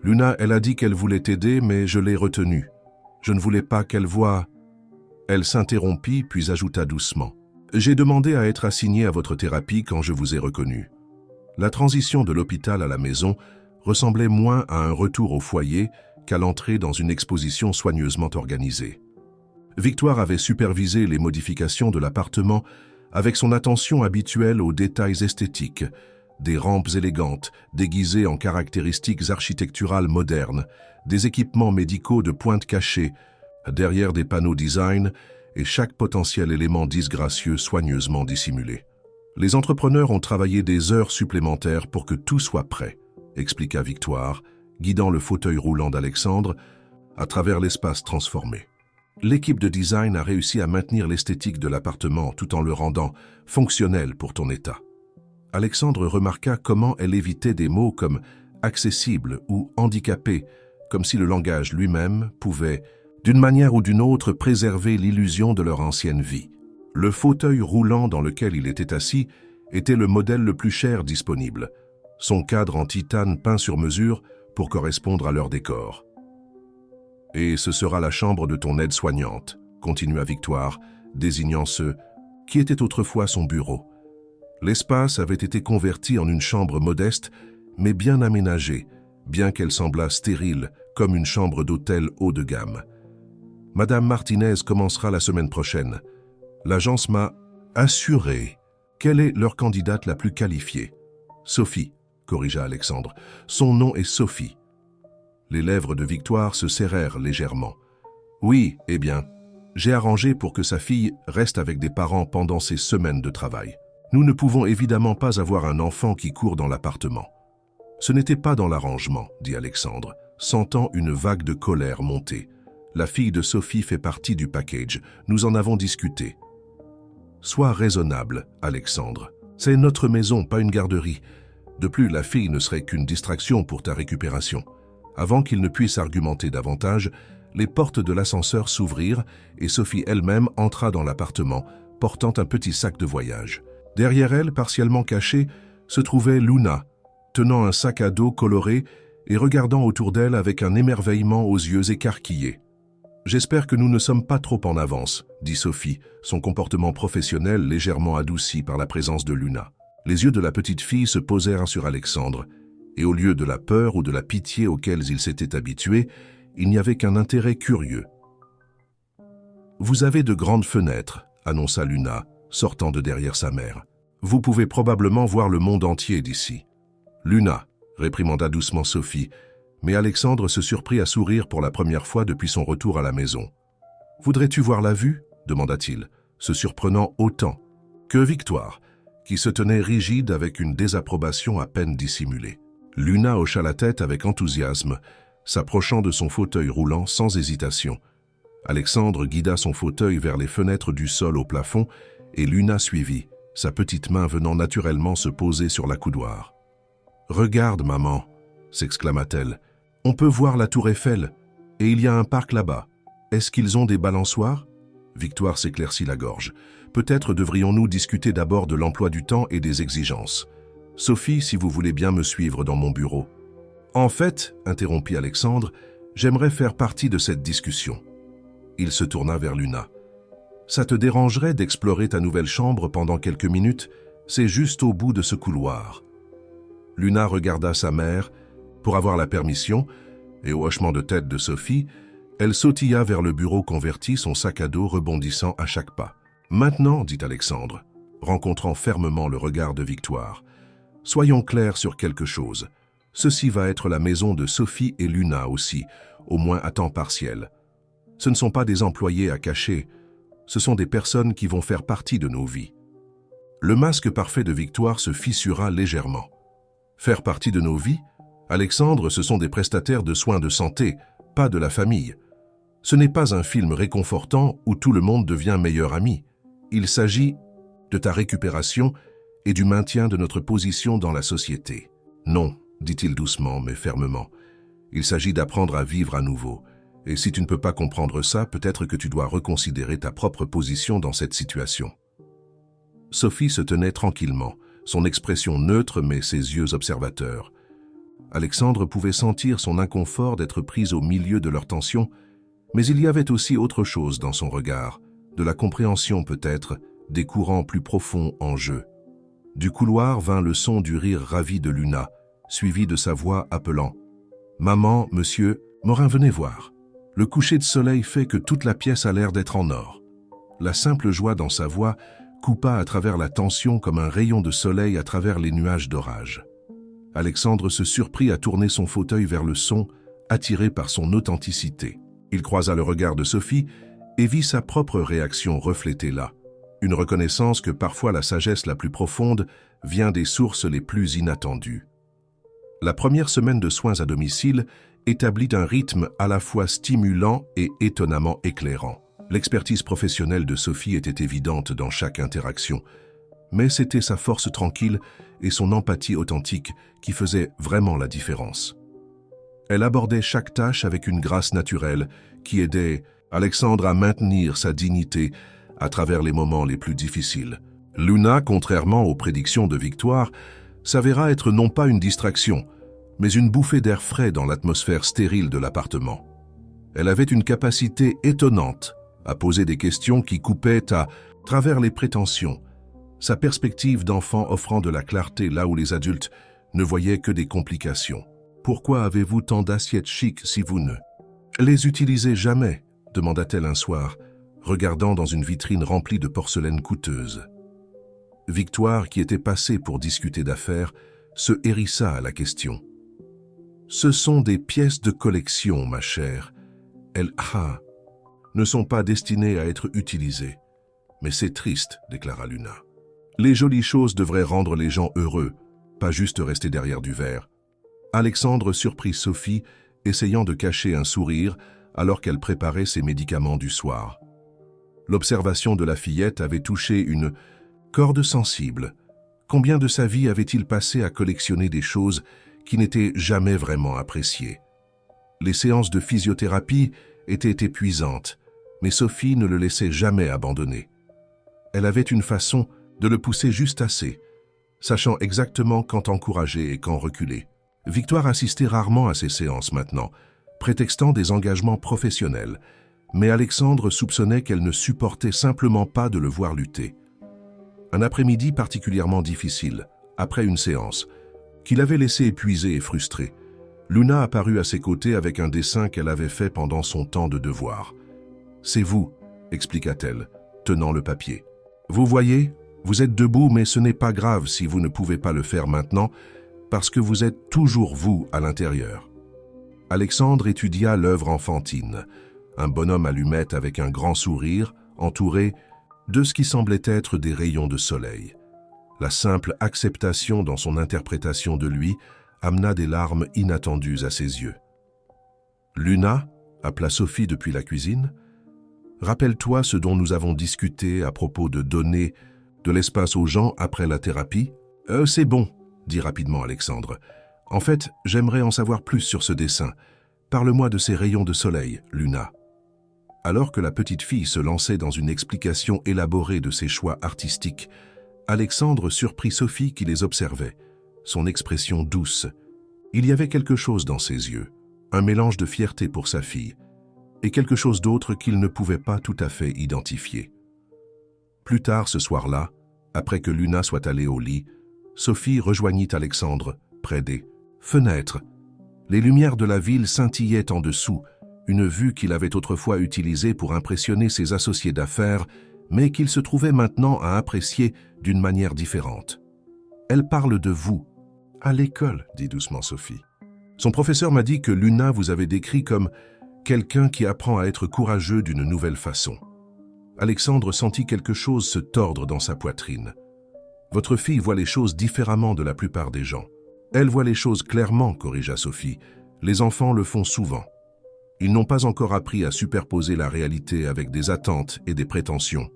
Luna, elle a dit qu'elle voulait t'aider, mais je l'ai retenue. Je ne voulais pas qu'elle voie... » Elle s'interrompit, puis ajouta doucement. « J'ai demandé à être assignée à votre thérapie quand je vous ai reconnu. » La transition de l'hôpital à la maison ressemblait moins à un retour au foyer qu'à l'entrée dans une exposition soigneusement organisée. Victoire avait supervisé les modifications de l'appartement avec son attention habituelle aux détails esthétiques, des rampes élégantes déguisées en caractéristiques architecturales modernes, des équipements médicaux de pointe cachée, derrière des panneaux design et chaque potentiel élément disgracieux soigneusement dissimulé. Les entrepreneurs ont travaillé des heures supplémentaires pour que tout soit prêt, expliqua Victoire, guidant le fauteuil roulant d'Alexandre à travers l'espace transformé. L'équipe de design a réussi à maintenir l'esthétique de l'appartement tout en le rendant fonctionnel pour ton état. Alexandre remarqua comment elle évitait des mots comme « accessible » ou « handicapé », comme si le langage lui-même pouvait, d'une manière ou d'une autre, préserver l'illusion de leur ancienne vie. Le fauteuil roulant dans lequel il était assis était le modèle le plus cher disponible, son cadre en titane peint sur mesure pour correspondre à leur décor. « Et ce sera la chambre de ton aide-soignante », continua Victoire, désignant ce qui était autrefois son bureau. L'espace avait été converti en une chambre modeste, mais bien aménagée, bien qu'elle semblât stérile, comme une chambre d'hôtel haut de gamme. Madame Martinez commencera la semaine prochaine. L'agence m'a assuré qu'elle est leur candidate la plus qualifiée. Sophie, corrigea Alexandre. Son nom est Sophie. Les lèvres de Victoire se serrèrent légèrement. Oui, eh bien, j'ai arrangé pour que sa fille reste avec des parents pendant ses semaines de travail. Nous ne pouvons évidemment pas avoir un enfant qui court dans l'appartement. Ce n'était pas dans l'arrangement, dit Alexandre, sentant une vague de colère monter. La fille de Sophie fait partie du package. Nous en avons discuté. Sois raisonnable, Alexandre. C'est notre maison, pas une garderie. De plus, la fille ne serait qu'une distraction pour ta récupération. Avant qu'il ne puisse argumenter davantage, les portes de l'ascenseur s'ouvrirent et Sophie elle-même entra dans l'appartement, portant un petit sac de voyage. Derrière elle, partiellement cachée, se trouvait Luna, tenant un sac à dos coloré et regardant autour d'elle avec un émerveillement aux yeux écarquillés. « J'espère que nous ne sommes pas trop en avance », dit Sophie, son comportement professionnel légèrement adouci par la présence de Luna. Les yeux de la petite fille se posèrent sur Alexandre, et au lieu de la peur ou de la pitié auxquelles il s'était habitué, il n'y avait qu'un intérêt curieux. « Vous avez de grandes fenêtres », annonça Luna, sortant de derrière sa mère. « Vous pouvez probablement voir le monde entier d'ici. »« Luna », réprimanda doucement Sophie, mais Alexandre se surprit à sourire pour la première fois depuis son retour à la maison. « Voudrais-tu voir la vue » demanda-t-il, se surprenant autant que Victoire, qui se tenait rigide avec une désapprobation à peine dissimulée. Luna hocha la tête avec enthousiasme, s'approchant de son fauteuil roulant sans hésitation. Alexandre guida son fauteuil vers les fenêtres du sol au plafond et Luna suivit, sa petite main venant naturellement se poser sur la coudoir. « Regarde, maman !» s'exclama-t-elle. « On peut voir la tour Eiffel, et il y a un parc là-bas. Est-ce qu'ils ont des balançoires ?» Victoire s'éclaircit la gorge. « Peut-être devrions-nous discuter d'abord de l'emploi du temps et des exigences. Sophie, si vous voulez bien me suivre dans mon bureau. »« En fait, interrompit Alexandre, j'aimerais faire partie de cette discussion. » Il se tourna vers Luna. « Ça te dérangerait d'explorer ta nouvelle chambre pendant quelques minutes? C'est juste au bout de ce couloir. » Luna regarda sa mère pour avoir la permission, et au hochement de tête de Sophie, elle sautilla vers le bureau converti, son sac à dos rebondissant à chaque pas. « Maintenant, dit Alexandre, rencontrant fermement le regard de Victoire, soyons clairs sur quelque chose. Ceci va être la maison de Sophie et Luna aussi, au moins à temps partiel. Ce ne sont pas des employés à cacher, ce sont des personnes qui vont faire partie de nos vies. » Le masque parfait de Victoire se fissura légèrement. « Faire partie de nos vies ? Alexandre, ce sont des prestataires de soins de santé, pas de la famille. Ce n'est pas un film réconfortant où tout le monde devient meilleur ami. Il s'agit de ta récupération et du maintien de notre position dans la société. Non, dit-il doucement mais fermement. Il s'agit d'apprendre à vivre à nouveau. Et si tu ne peux pas comprendre ça, peut-être que tu dois reconsidérer ta propre position dans cette situation. » Sophie se tenait tranquillement, son expression neutre mais ses yeux observateurs. Alexandre pouvait sentir son inconfort d'être pris au milieu de leur tension, mais il y avait aussi autre chose dans son regard, de la compréhension peut-être, des courants plus profonds en jeu. Du couloir vint le son du rire ravi de Luna, suivi de sa voix appelant « Maman, monsieur, Morin, venez voir. Le coucher de soleil fait que toute la pièce a l'air d'être en or. » La simple joie dans sa voix coupa à travers la tension comme un rayon de soleil à travers les nuages d'orage. Alexandre se surprit à tourner son fauteuil vers le son, attiré par son authenticité. Il croisa le regard de Sophie et vit sa propre réaction reflétée là. Une reconnaissance que parfois la sagesse la plus profonde vient des sources les plus inattendues. La première semaine de soins à domicile établit un rythme à la fois stimulant et étonnamment éclairant. L'expertise professionnelle de Sophie était évidente dans chaque interaction, mais c'était sa force tranquille et son empathie authentique qui faisaient vraiment la différence. Elle abordait chaque tâche avec une grâce naturelle qui aidait Alexandre à maintenir sa dignité à travers les moments les plus difficiles. Luna, contrairement aux prédictions de Victoire, s'avéra être non pas une distraction, mais une bouffée d'air frais dans l'atmosphère stérile de l'appartement. Elle avait une capacité étonnante à poser des questions qui coupaient à travers les prétentions, sa perspective d'enfant offrant de la clarté là où les adultes ne voyaient que des complications. « Pourquoi avez-vous tant d'assiettes chics si vous ne les utilisez jamais ?» demanda-t-elle un soir, regardant dans une vitrine remplie de porcelaine coûteuse. Victoire, qui était passée pour discuter d'affaires, se hérissa à la question. « Ce sont des pièces de collection, ma chère. Elles ne sont pas destinées à être utilisées. Mais c'est triste, déclara Luna. Les jolies choses devraient rendre les gens heureux, pas juste rester derrière du verre. » Alexandre surprit Sophie, essayant de cacher un sourire alors qu'elle préparait ses médicaments du soir. L'observation de la fillette avait touché une corde sensible. Combien de sa vie avait-il passé à collectionner des choses qui n'étaient jamais vraiment appréciées? Les séances de physiothérapie étaient épuisantes, mais Sophie ne le laissait jamais abandonner. Elle avait une façon de le pousser juste assez, sachant exactement quand encourager et quand reculer. Victoire assistait rarement à ces séances maintenant, prétextant des engagements professionnels, mais Alexandre soupçonnait qu'elle ne supportait simplement pas de le voir lutter. Un après-midi particulièrement difficile, après une séance, qu'il avait laissé épuisé et frustré, Luna apparut à ses côtés avec un dessin qu'elle avait fait pendant son temps de devoir. « C'est vous, » expliqua-t-elle, tenant le papier. « Vous voyez, vous êtes debout, mais ce n'est pas grave si vous ne pouvez pas le faire maintenant, parce que vous êtes toujours vous à l'intérieur. » Alexandre étudia l'œuvre enfantine, un bonhomme allumette avec un grand sourire, entouré de ce qui semblait être des rayons de soleil. La simple acceptation dans son interprétation de lui amena des larmes inattendues à ses yeux. « Luna » appela Sophie depuis la cuisine. « Rappelle-toi ce dont nous avons discuté à propos de donner de l'espace aux gens après la thérapie. »« C'est bon », dit rapidement Alexandre. « En fait, j'aimerais en savoir plus sur ce dessin. Parle-moi de ces rayons de soleil, Luna. » Alors que la petite fille se lançait dans une explication élaborée de ses choix artistiques, Alexandre surprit Sophie qui les observait, son expression douce. Il y avait quelque chose dans ses yeux, un mélange de fierté pour sa fille, et quelque chose d'autre qu'il ne pouvait pas tout à fait identifier. Plus tard ce soir-là, après que Luna soit allée au lit, Sophie rejoignit Alexandre près des fenêtres. Les lumières de la ville scintillaient en dessous, une vue qu'il avait autrefois utilisée pour impressionner ses associés d'affaires, mais qu'il se trouvait maintenant à apprécier d'une manière différente. « Elle parle de vous. »« À l'école, » dit doucement Sophie. « Son professeur m'a dit que Luna vous avait décrit comme quelqu'un qui apprend à être courageux d'une nouvelle façon. » Alexandre sentit quelque chose se tordre dans sa poitrine. « Votre fille voit les choses différemment de la plupart des gens. »« Elle voit les choses clairement, » corrigea Sophie. « Les enfants le font souvent. Ils n'ont pas encore appris à superposer la réalité avec des attentes et des prétentions. »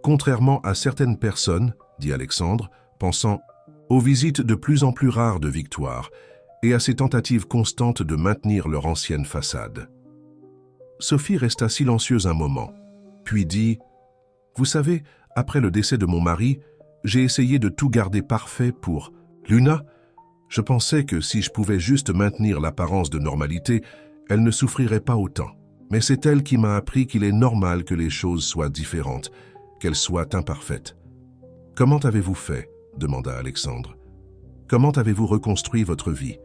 Contrairement à certaines personnes, dit Alexandre, pensant aux visites de plus en plus rares de Victoire et à ses tentatives constantes de maintenir leur ancienne façade. Sophie resta silencieuse un moment, puis dit « Vous savez, après le décès de mon mari, j'ai essayé de tout garder parfait pour Luna. Je pensais que si je pouvais juste maintenir l'apparence de normalité, elle ne souffrirait pas autant. Mais c'est elle qui m'a appris qu'il est normal que les choses soient différentes, qu'elles soient imparfaites. »« Comment avez-vous fait ?» demanda Alexandre. « Comment avez-vous reconstruit votre vie ?»«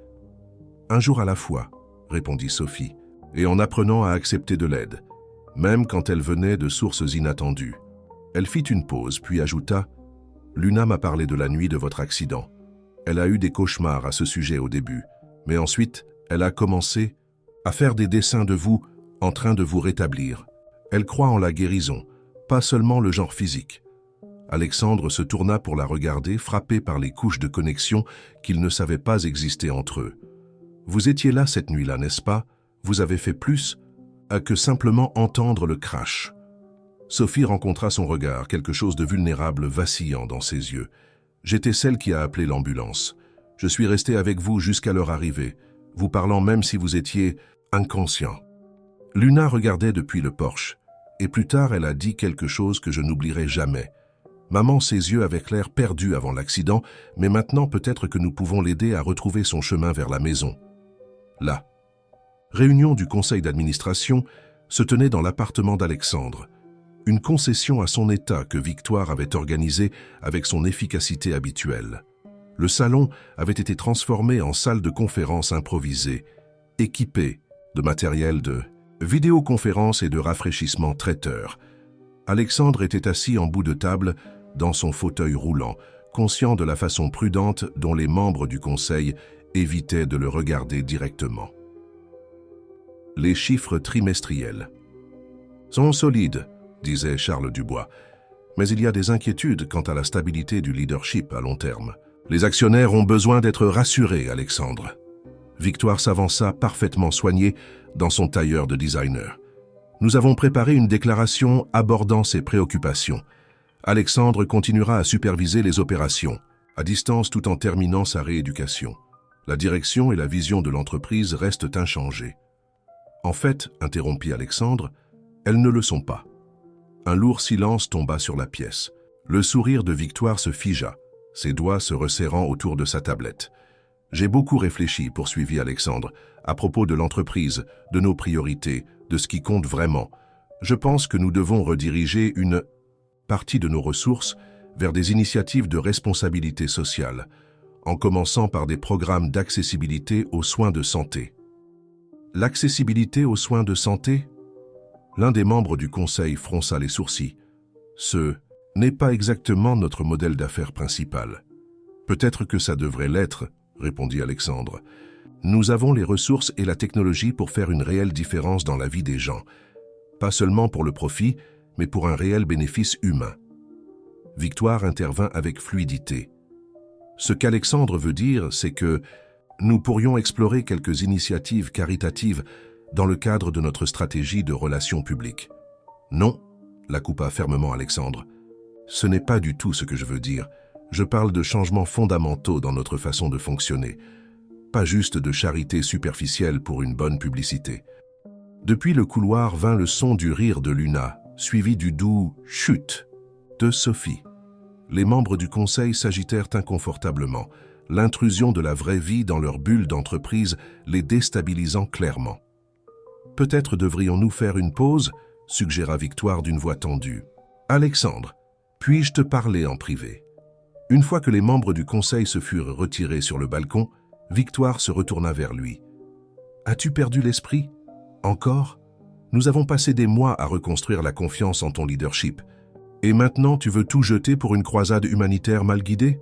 Un jour à la fois, » répondit Sophie, et en apprenant à accepter de l'aide, même quand elle venait de sources inattendues. Elle fit une pause, puis ajouta « Luna m'a parlé de la nuit de votre accident. Elle a eu des cauchemars à ce sujet au début, mais ensuite, elle a commencé à faire des dessins de vous en train de vous rétablir. Elle croit en la guérison, pas seulement le genre physique. » Alexandre se tourna pour la regarder, frappé par les couches de connexion qu'il ne savait pas exister entre eux. « Vous étiez là cette nuit-là, n'est-ce pas? Vous avez fait plus que simplement entendre le crash. » Sophie rencontra son regard, quelque chose de vulnérable vacillant dans ses yeux. « J'étais celle qui a appelé l'ambulance. Je suis restée avec vous jusqu'à leur arrivée, vous parlant même si vous étiez inconscient. » Luna regardait depuis le porche, et plus tard elle a dit quelque chose que je n'oublierai jamais. Maman, ses yeux avaient l'air perdus avant l'accident, mais maintenant peut-être que nous pouvons l'aider à retrouver son chemin vers la maison. La réunion du conseil d'administration se tenait dans l'appartement d'Alexandre. une concession à son état que Victoire avait organisée avec son efficacité habituelle. Le salon avait été transformé en salle de conférence improvisée, équipée de matériel de vidéoconférence et de rafraîchissement traiteur. Alexandre était assis en bout de table dans son fauteuil roulant, conscient de la façon prudente dont les membres du conseil évitaient de le regarder directement. Les chiffres trimestriels sont solides, disait Charles Dubois, mais il y a des inquiétudes quant à la stabilité du leadership à long terme. Les actionnaires ont besoin d'être rassurés, Alexandre. Victoire s'avança parfaitement soignée dans son tailleur de designer. Nous avons préparé une déclaration abordant ses préoccupations. Alexandre continuera à superviser les opérations, à distance tout en terminant sa rééducation. La direction et la vision de l'entreprise restent inchangées. En fait, interrompit Alexandre, elles ne le sont pas. Un lourd silence tomba sur la pièce. Le sourire de Victoire se figea, ses doigts se resserrant autour de sa tablette. J'ai beaucoup réfléchi, poursuivit Alexandre, à propos de l'entreprise, de nos priorités, de ce qui compte vraiment. Je pense que nous devons rediriger une partie de nos ressources vers des initiatives de responsabilité sociale, en commençant par des programmes d'accessibilité aux soins de santé. L'accessibilité aux soins de santé ? L'un des membres du conseil fronça les sourcils. Ce n'est pas exactement notre modèle d'affaires principal. Peut-être que ça devrait l'être, répondit Alexandre. Nous avons les ressources et la technologie pour faire une réelle différence dans la vie des gens. Pas seulement pour le profit, mais pour un réel bénéfice humain. Victoire intervint avec fluidité. Ce qu'Alexandre veut dire, c'est que nous pourrions explorer quelques initiatives caritatives dans le cadre de notre stratégie de relations publiques. Non, la coupa fermement Alexandre. Ce n'est pas du tout ce que je veux dire. Je parle de changements fondamentaux dans notre façon de fonctionner. Pas juste de charité superficielle pour une bonne publicité. Depuis le couloir vint le son du rire de Luna, suivi du doux « chut » de Sophie. Les membres du conseil s'agitèrent inconfortablement, l'intrusion de la vraie vie dans leur bulle d'entreprise les déstabilisant clairement. « Peut-être devrions-nous faire une pause ?» suggéra Victoire d'une voix tendue. « Alexandre, puis-je te parler en privé ?» Une fois que les membres du conseil se furent retirés sur le balcon, Victoire se retourna vers lui. « As-tu perdu l'esprit ? Encore ? Nous avons passé des mois à reconstruire la confiance en ton leadership. Et maintenant, tu veux tout jeter pour une croisade humanitaire mal guidée ? »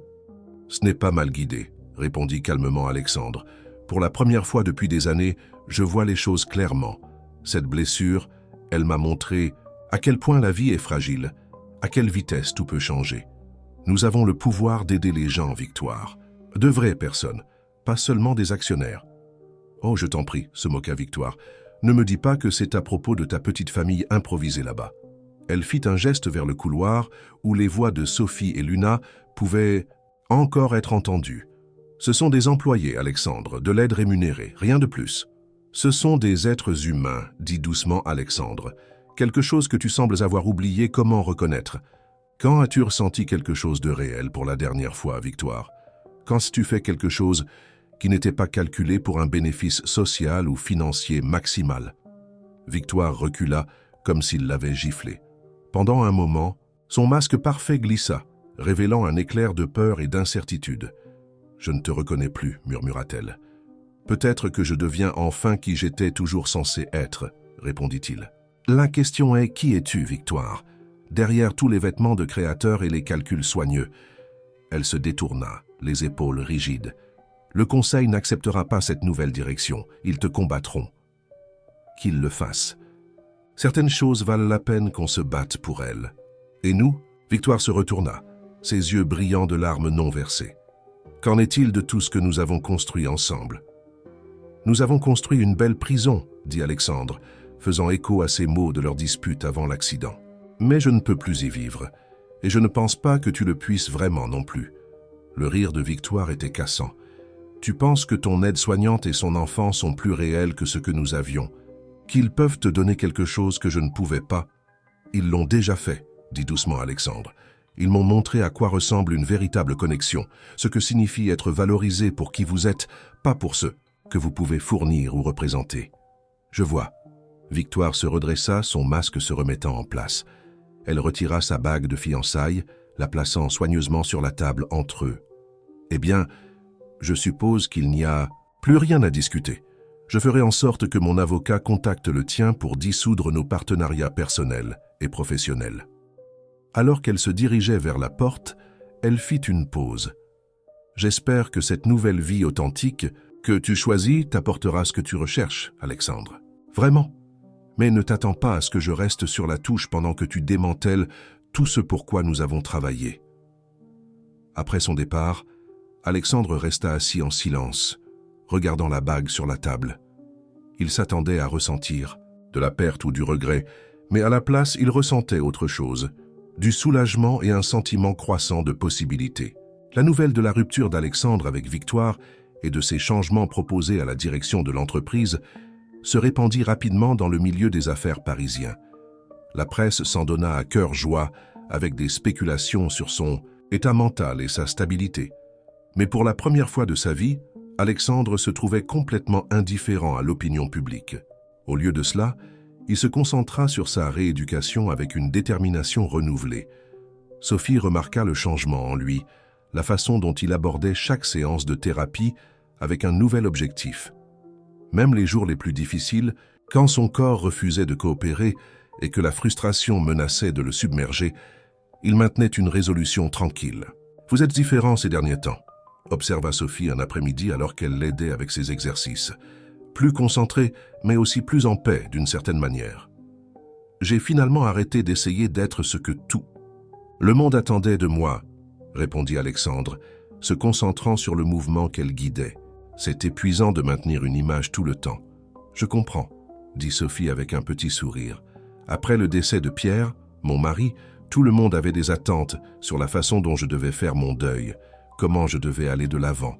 « Ce n'est pas mal guidé, » répondit calmement Alexandre. « Pour la première fois depuis des années, je vois les choses clairement. Cette blessure, elle m'a montré à quel point la vie est fragile, à quelle vitesse tout peut changer. Nous avons le pouvoir d'aider les gens, Victoire. De vraies personnes, pas seulement des actionnaires. »« Oh, je t'en prie, » se moqua Victoire. « Ne me dis pas que c'est à propos de ta petite famille improvisée là-bas. » Elle fit un geste vers le couloir où les voix de Sophie et Luna pouvaient encore être entendues. « Ce sont des employés, Alexandre, de l'aide rémunérée, rien de plus. »« Ce sont des êtres humains, » dit doucement Alexandre. « Quelque chose que tu sembles avoir oublié, comment reconnaître ? Quand as-tu ressenti quelque chose de réel pour la dernière fois, Victoire ? Quand as-tu fait quelque chose qui n'était pas calculé pour un bénéfice social ou financier maximal ?» Victoire recula comme s'il l'avait giflé. Pendant un moment, son masque parfait glissa, révélant un éclair de peur et d'incertitude. « Je ne te reconnais plus, » murmura-t-elle. « Peut-être que je deviens enfin qui j'étais toujours censé être, » répondit-il. « La question est, qui es-tu, Victoire ? Derrière tous les vêtements de créateur et les calculs soigneux. » Elle se détourna, les épaules rigides. « Le conseil n'acceptera pas cette nouvelle direction. Ils te combattront. » « Qu'ils le fassent. Certaines choses valent la peine qu'on se batte pour elles. Et nous ?» Victoire se retourna, ses yeux brillants de larmes non versées. « Qu'en est-il de tout ce que nous avons construit ensemble ?»« Nous avons construit une belle prison, » dit Alexandre, faisant écho à ces mots de leur dispute avant l'accident. « Mais je ne peux plus y vivre, et je ne pense pas que tu le puisses vraiment non plus. » Le rire de Victoire était cassant. « Tu penses que ton aide-soignante et son enfant sont plus réels que ce que nous avions, qu'ils peuvent te donner quelque chose que je ne pouvais pas. Ils l'ont déjà fait, » dit doucement Alexandre. « Ils m'ont montré à quoi ressemble une véritable connexion, ce que signifie être valorisé pour qui vous êtes, pas pour ce que vous pouvez fournir ou représenter. » « Je vois. » Victoire se redressa, son masque se remettant en place. Elle retira sa bague de fiançailles, la plaçant soigneusement sur la table entre eux. « Eh bien, je suppose qu'il n'y a plus rien à discuter. Je ferai en sorte que mon avocat contacte le tien pour dissoudre nos partenariats personnels et professionnels. » Alors qu'elle se dirigeait vers la porte, elle fit une pause. « J'espère que cette nouvelle vie authentique que tu choisis t'apportera ce que tu recherches, Alexandre. Vraiment. Mais ne t'attends pas à ce que je reste sur la touche pendant que tu démantèles tout ce pour quoi nous avons travaillé. » Après son départ, Alexandre resta assis en silence, regardant la bague sur la table. Il s'attendait à ressentir de la perte ou du regret, mais à la place, il ressentait autre chose, du soulagement et un sentiment croissant de possibilité. La nouvelle de la rupture d'Alexandre avec Victoire et de ses changements proposés à la direction de l'entreprise se répandit rapidement dans le milieu des affaires parisiens. La presse s'en donna à cœur joie avec des spéculations sur son état mental et sa stabilité. Mais pour la première fois de sa vie, Alexandre se trouvait complètement indifférent à l'opinion publique. Au lieu de cela, il se concentra sur sa rééducation avec une détermination renouvelée. Sophie remarqua le changement en lui, la façon dont il abordait chaque séance de thérapie avec un nouvel objectif. Même les jours les plus difficiles, quand son corps refusait de coopérer et que la frustration menaçait de le submerger, il maintenait une résolution tranquille. « Vous êtes différent ces derniers temps », observa Sophie un après-midi alors qu'elle l'aidait avec ses exercices. « Plus concentré, mais aussi plus en paix d'une certaine manière. J'ai finalement arrêté d'essayer d'être ce que tout le monde attendait de moi, » répondit Alexandre, se concentrant sur le mouvement qu'elle guidait. « C'est épuisant de maintenir une image tout le temps. »« Je comprends, » dit Sophie avec un petit sourire. « Après le décès de Pierre, mon mari, tout le monde avait des attentes sur la façon dont je devais faire mon deuil, comment je devais aller de l'avant.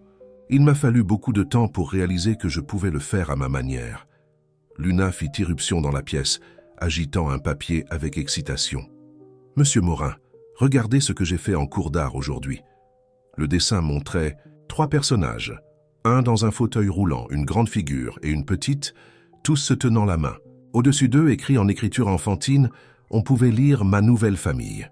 Il m'a fallu beaucoup de temps pour réaliser que je pouvais le faire à ma manière. » Luna fit irruption dans la pièce, agitant un papier avec excitation. « Monsieur Morin, regardez ce que j'ai fait en cours d'art aujourd'hui. » Le dessin montrait 3 personnages, un dans un fauteuil roulant, une grande figure et une petite, tous se tenant la main. Au-dessus d'eux, écrit en écriture enfantine, on pouvait lire « Ma nouvelle famille ».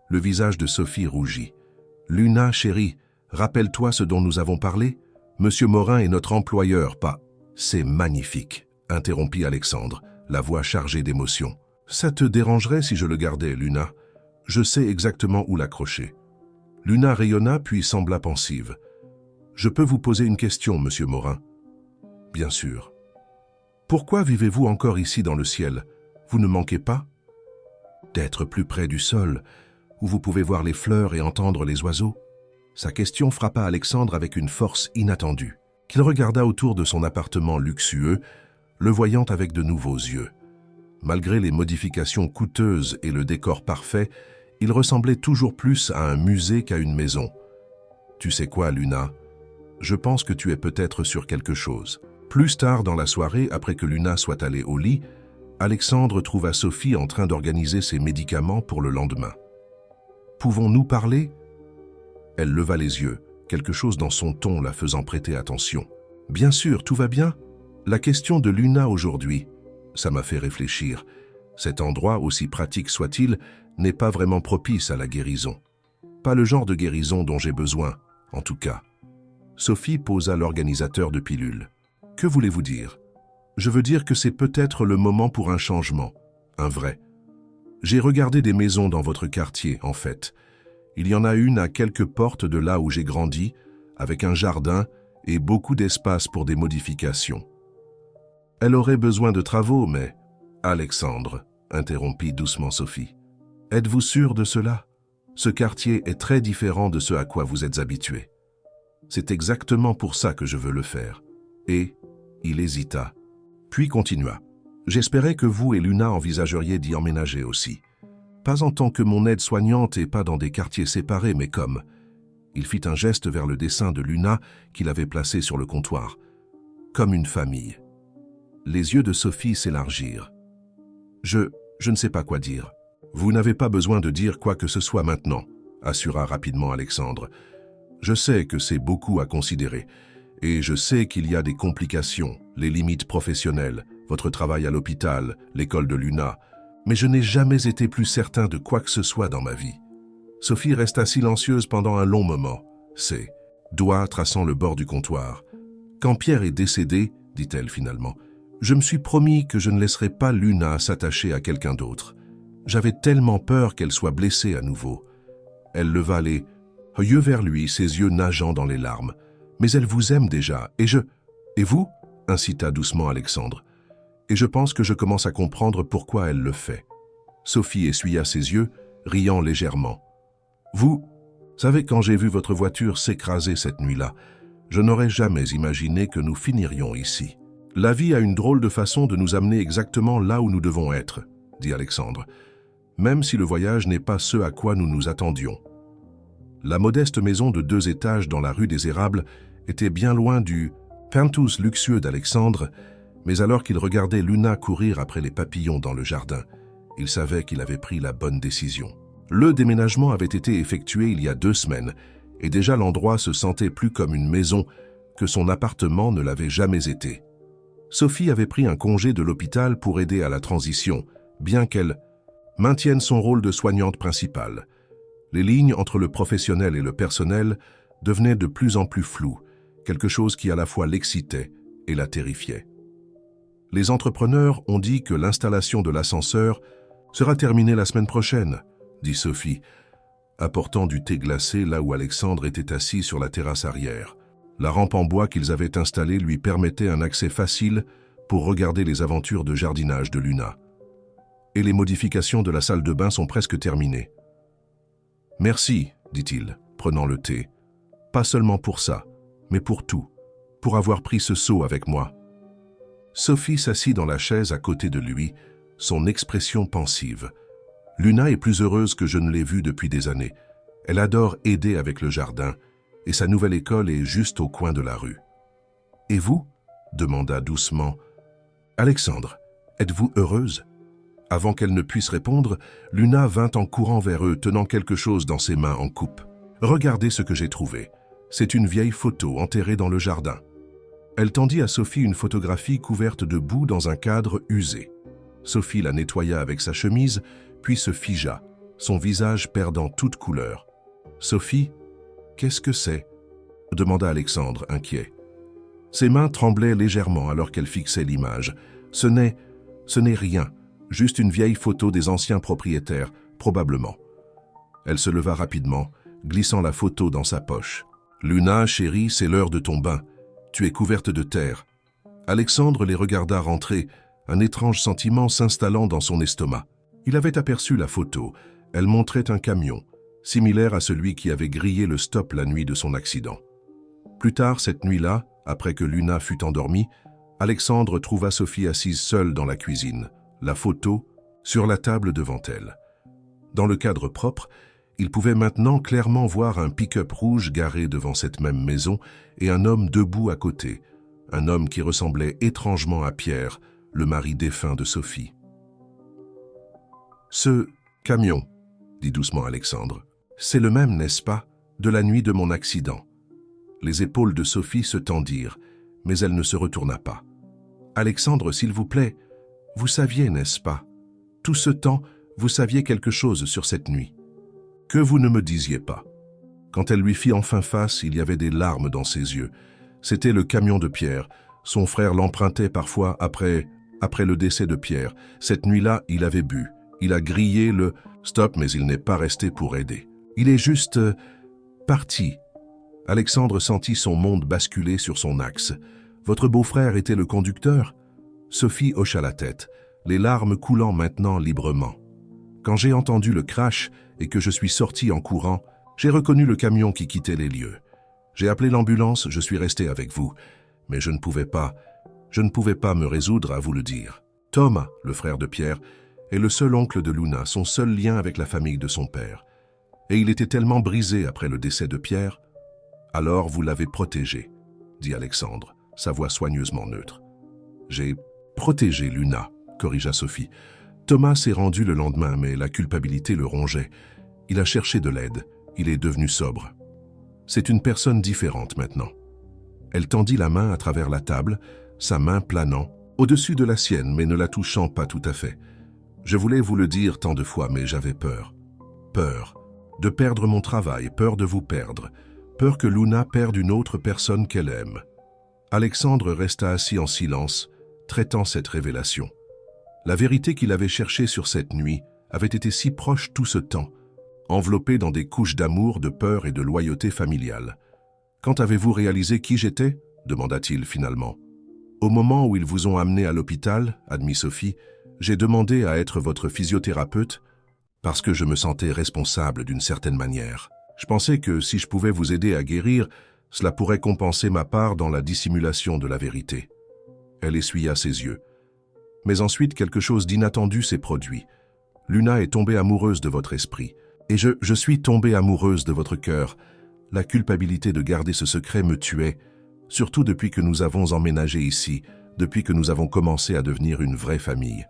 Le visage de Sophie rougit. « Luna, chérie, rappelle-toi ce dont nous avons parlé? Monsieur Morin est notre employeur, pas... » « C'est magnifique, » interrompit Alexandre, la voix chargée d'émotion. « Ça te dérangerait si je le gardais, Luna? Je sais exactement où l'accrocher. » Luna rayonna puis sembla pensive. « Je peux vous poser une question, monsieur Morin? »« Bien sûr. »« Pourquoi vivez-vous encore ici dans le ciel? Vous ne manquez pas d'être plus près du sol, où vous pouvez voir les fleurs et entendre les oiseaux ?» Sa question frappa Alexandre avec une force inattendue, qu'il regarda autour de son appartement luxueux, le voyant avec de nouveaux yeux. Malgré les modifications coûteuses et le décor parfait, il ressemblait toujours plus à un musée qu'à une maison. « Tu sais quoi, Luna? Je pense que tu es peut-être sur quelque chose. » Plus tard dans la soirée, après que Luna soit allée au lit, Alexandre trouva Sophie en train d'organiser ses médicaments pour le lendemain. « Pouvons-nous parler ?» Elle leva les yeux, quelque chose dans son ton la faisant prêter attention. « Bien sûr, tout va bien. La question de Luna aujourd'hui, ça m'a fait réfléchir. Cet endroit, aussi pratique soit-il, n'est pas vraiment propice à la guérison. Pas le genre de guérison dont j'ai besoin, en tout cas. » Sophie posa l'organisateur de pilules. « Que voulez-vous dire? » « Je veux dire que c'est peut-être le moment pour un changement, un vrai. J'ai regardé des maisons dans votre quartier, en fait. Il y en a une à quelques portes de là où j'ai grandi, avec un jardin et beaucoup d'espace pour des modifications. Elle aurait besoin de travaux, mais... » « Alexandre, » interrompit doucement Sophie. « Êtes-vous sûr de cela? Ce quartier est très différent de ce à quoi vous êtes habitué. C'est exactement pour ça que je veux le faire. » Et il hésita, puis continua. « J'espérais que vous et Luna envisageriez d'y emménager aussi. Pas en tant que mon aide-soignante et pas dans des quartiers séparés, mais comme... » Il fit un geste vers le dessin de Luna qu'il avait placé sur le comptoir. « Comme une famille. » Les yeux de Sophie s'élargirent. « Je ne sais pas quoi dire. »« Vous n'avez pas besoin de dire quoi que ce soit maintenant, » assura rapidement Alexandre. « Je sais que c'est beaucoup à considérer. Et je sais qu'il y a des complications, les limites professionnelles, votre travail à l'hôpital, l'école de Luna. Mais je n'ai jamais été plus certain de quoi que ce soit dans ma vie. Sophie resta silencieuse pendant un long moment, ses doigts traçant le bord du comptoir. Quand Pierre est décédé, dit-elle finalement, je me suis promis que je ne laisserais pas Luna s'attacher à quelqu'un d'autre. J'avais tellement peur qu'elle soit blessée à nouveau. Elle leva les yeux vers lui, ses yeux nageant dans les larmes. Mais elle vous aime déjà, et je... Et vous? Incita doucement Alexandre. Et je pense que je commence à comprendre pourquoi elle le fait. Sophie essuya ses yeux, riant légèrement. Vous savez, quand j'ai vu votre voiture s'écraser cette nuit-là, je n'aurais jamais imaginé que nous finirions ici. La vie a une drôle de façon de nous amener exactement là où nous devons être, dit Alexandre, même si le voyage n'est pas ce à quoi nous nous attendions. La modeste maison de 2 étages dans la rue des Érables était bien loin du penthouse luxueux d'Alexandre, mais alors qu'il regardait Luna courir après les papillons dans le jardin, il savait qu'il avait pris la bonne décision. Le déménagement avait été effectué il y a 2 semaines, et déjà l'endroit se sentait plus comme une maison que son appartement ne l'avait jamais été. Sophie avait pris un congé de l'hôpital pour aider à la transition, bien qu'elle maintienne son rôle de soignante principale. Les lignes entre le professionnel et le personnel devenaient de plus en plus floues, quelque chose qui à la fois l'excitait et la terrifiait. Les entrepreneurs ont dit que l'installation de l'ascenseur sera terminée la semaine prochaine, dit Sophie, apportant du thé glacé là où Alexandre était assis sur la terrasse arrière. La rampe en bois qu'ils avaient installée lui permettait un accès facile pour regarder les aventures de jardinage de Luna. Et les modifications de la salle de bain sont presque terminées. « Merci, dit-il, prenant le thé. Pas seulement pour ça, mais pour tout, pour avoir pris ce seau avec moi. » Sophie s'assit dans la chaise à côté de lui, son expression pensive. Luna est plus heureuse que je ne l'ai vue depuis des années. Elle adore aider avec le jardin, et sa nouvelle école est juste au coin de la rue. « Et vous ?» demanda doucement. « Alexandre, êtes-vous heureuse ?» Avant qu'elle ne puisse répondre, Luna vint en courant vers eux, tenant quelque chose dans ses mains en coupe. « Regardez ce que j'ai trouvé. C'est une vieille photo enterrée dans le jardin. » Elle tendit à Sophie une photographie couverte de boue dans un cadre usé. Sophie la nettoya avec sa chemise, puis se figea, son visage perdant toute couleur. « Sophie, qu'est-ce que c'est ?» demanda Alexandre, inquiet. Ses mains tremblaient légèrement alors qu'elle fixait l'image. « Ce n'est rien. Juste une vieille photo des anciens propriétaires, probablement. » Elle se leva rapidement, glissant la photo dans sa poche. « Luna, chérie, c'est l'heure de ton bain. Tu es couverte de terre. » Alexandre les regarda rentrer, un étrange sentiment s'installant dans son estomac. Il avait aperçu la photo. Elle montrait un camion, similaire à celui qui avait grillé le stop la nuit de son accident. Plus tard, cette nuit-là, après que Luna fut endormie, Alexandre trouva Sophie assise seule dans la cuisine, la photo sur la table devant elle. Dans le cadre propre, il pouvait maintenant clairement voir un pick-up rouge garé devant cette même maison et un homme debout à côté, un homme qui ressemblait étrangement à Pierre, le mari défunt de Sophie. « Ce camion, » dit doucement Alexandre, « c'est le même, n'est-ce pas, de la nuit de mon accident. » Les épaules de Sophie se tendirent, mais elle ne se retourna pas. « Alexandre, s'il vous plaît, vous saviez, n'est-ce pas? Tout ce temps, vous saviez quelque chose sur cette nuit. Que vous ne me disiez pas. » Quand elle lui fit enfin face, il y avait des larmes dans ses yeux. C'était le camion de Pierre. Son frère l'empruntait parfois après le décès de Pierre. Cette nuit-là, il avait bu. Il a grillé le « stop », mais il n'est pas resté pour aider. Il est juste parti. Alexandre sentit son monde basculer sur son axe. « Votre beau-frère était le conducteur ?» Sophie hocha la tête, les larmes coulant maintenant librement. « Quand j'ai entendu le crash et que je suis sorti en courant, j'ai reconnu le camion qui quittait les lieux. J'ai appelé l'ambulance, je suis resté avec vous, mais je ne pouvais pas me résoudre à vous le dire. Thomas, le frère de Pierre, est le seul oncle de Luna, son seul lien avec la famille de son père. Et il était tellement brisé après le décès de Pierre. Alors vous l'avez protégé, dit Alexandre, sa voix soigneusement neutre. J'ai protégé Luna, corrigea Sophie. Thomas s'est rendu le lendemain, mais la culpabilité le rongeait. Il a cherché de l'aide, il est devenu sobre. C'est une personne différente maintenant. Elle tendit la main à travers la table, sa main planant, au-dessus de la sienne, mais ne la touchant pas tout à fait. Je voulais vous le dire tant de fois, mais j'avais peur. Peur de perdre mon travail, peur de vous perdre, peur que Luna perde une autre personne qu'elle aime. » Alexandre resta assis en silence, traitant cette révélation. La vérité qu'il avait cherchée sur cette nuit avait été si proche tout ce temps, enveloppée dans des couches d'amour, de peur et de loyauté familiale. « Quand avez-vous réalisé qui j'étais » demanda-t-il finalement. « Au moment où ils vous ont amené à l'hôpital, » admit Sophie, « j'ai demandé à être votre physiothérapeute parce que je me sentais responsable d'une certaine manière. Je pensais que si je pouvais vous aider à guérir, cela pourrait compenser ma part dans la dissimulation de la vérité. » Elle essuya ses yeux. « Mais ensuite, quelque chose d'inattendu s'est produit. Luna est tombée amoureuse de votre esprit. Et je suis tombée amoureuse de votre cœur. La culpabilité de garder ce secret me tuait, surtout depuis que nous avons emménagé ici, depuis que nous avons commencé à devenir une vraie famille. »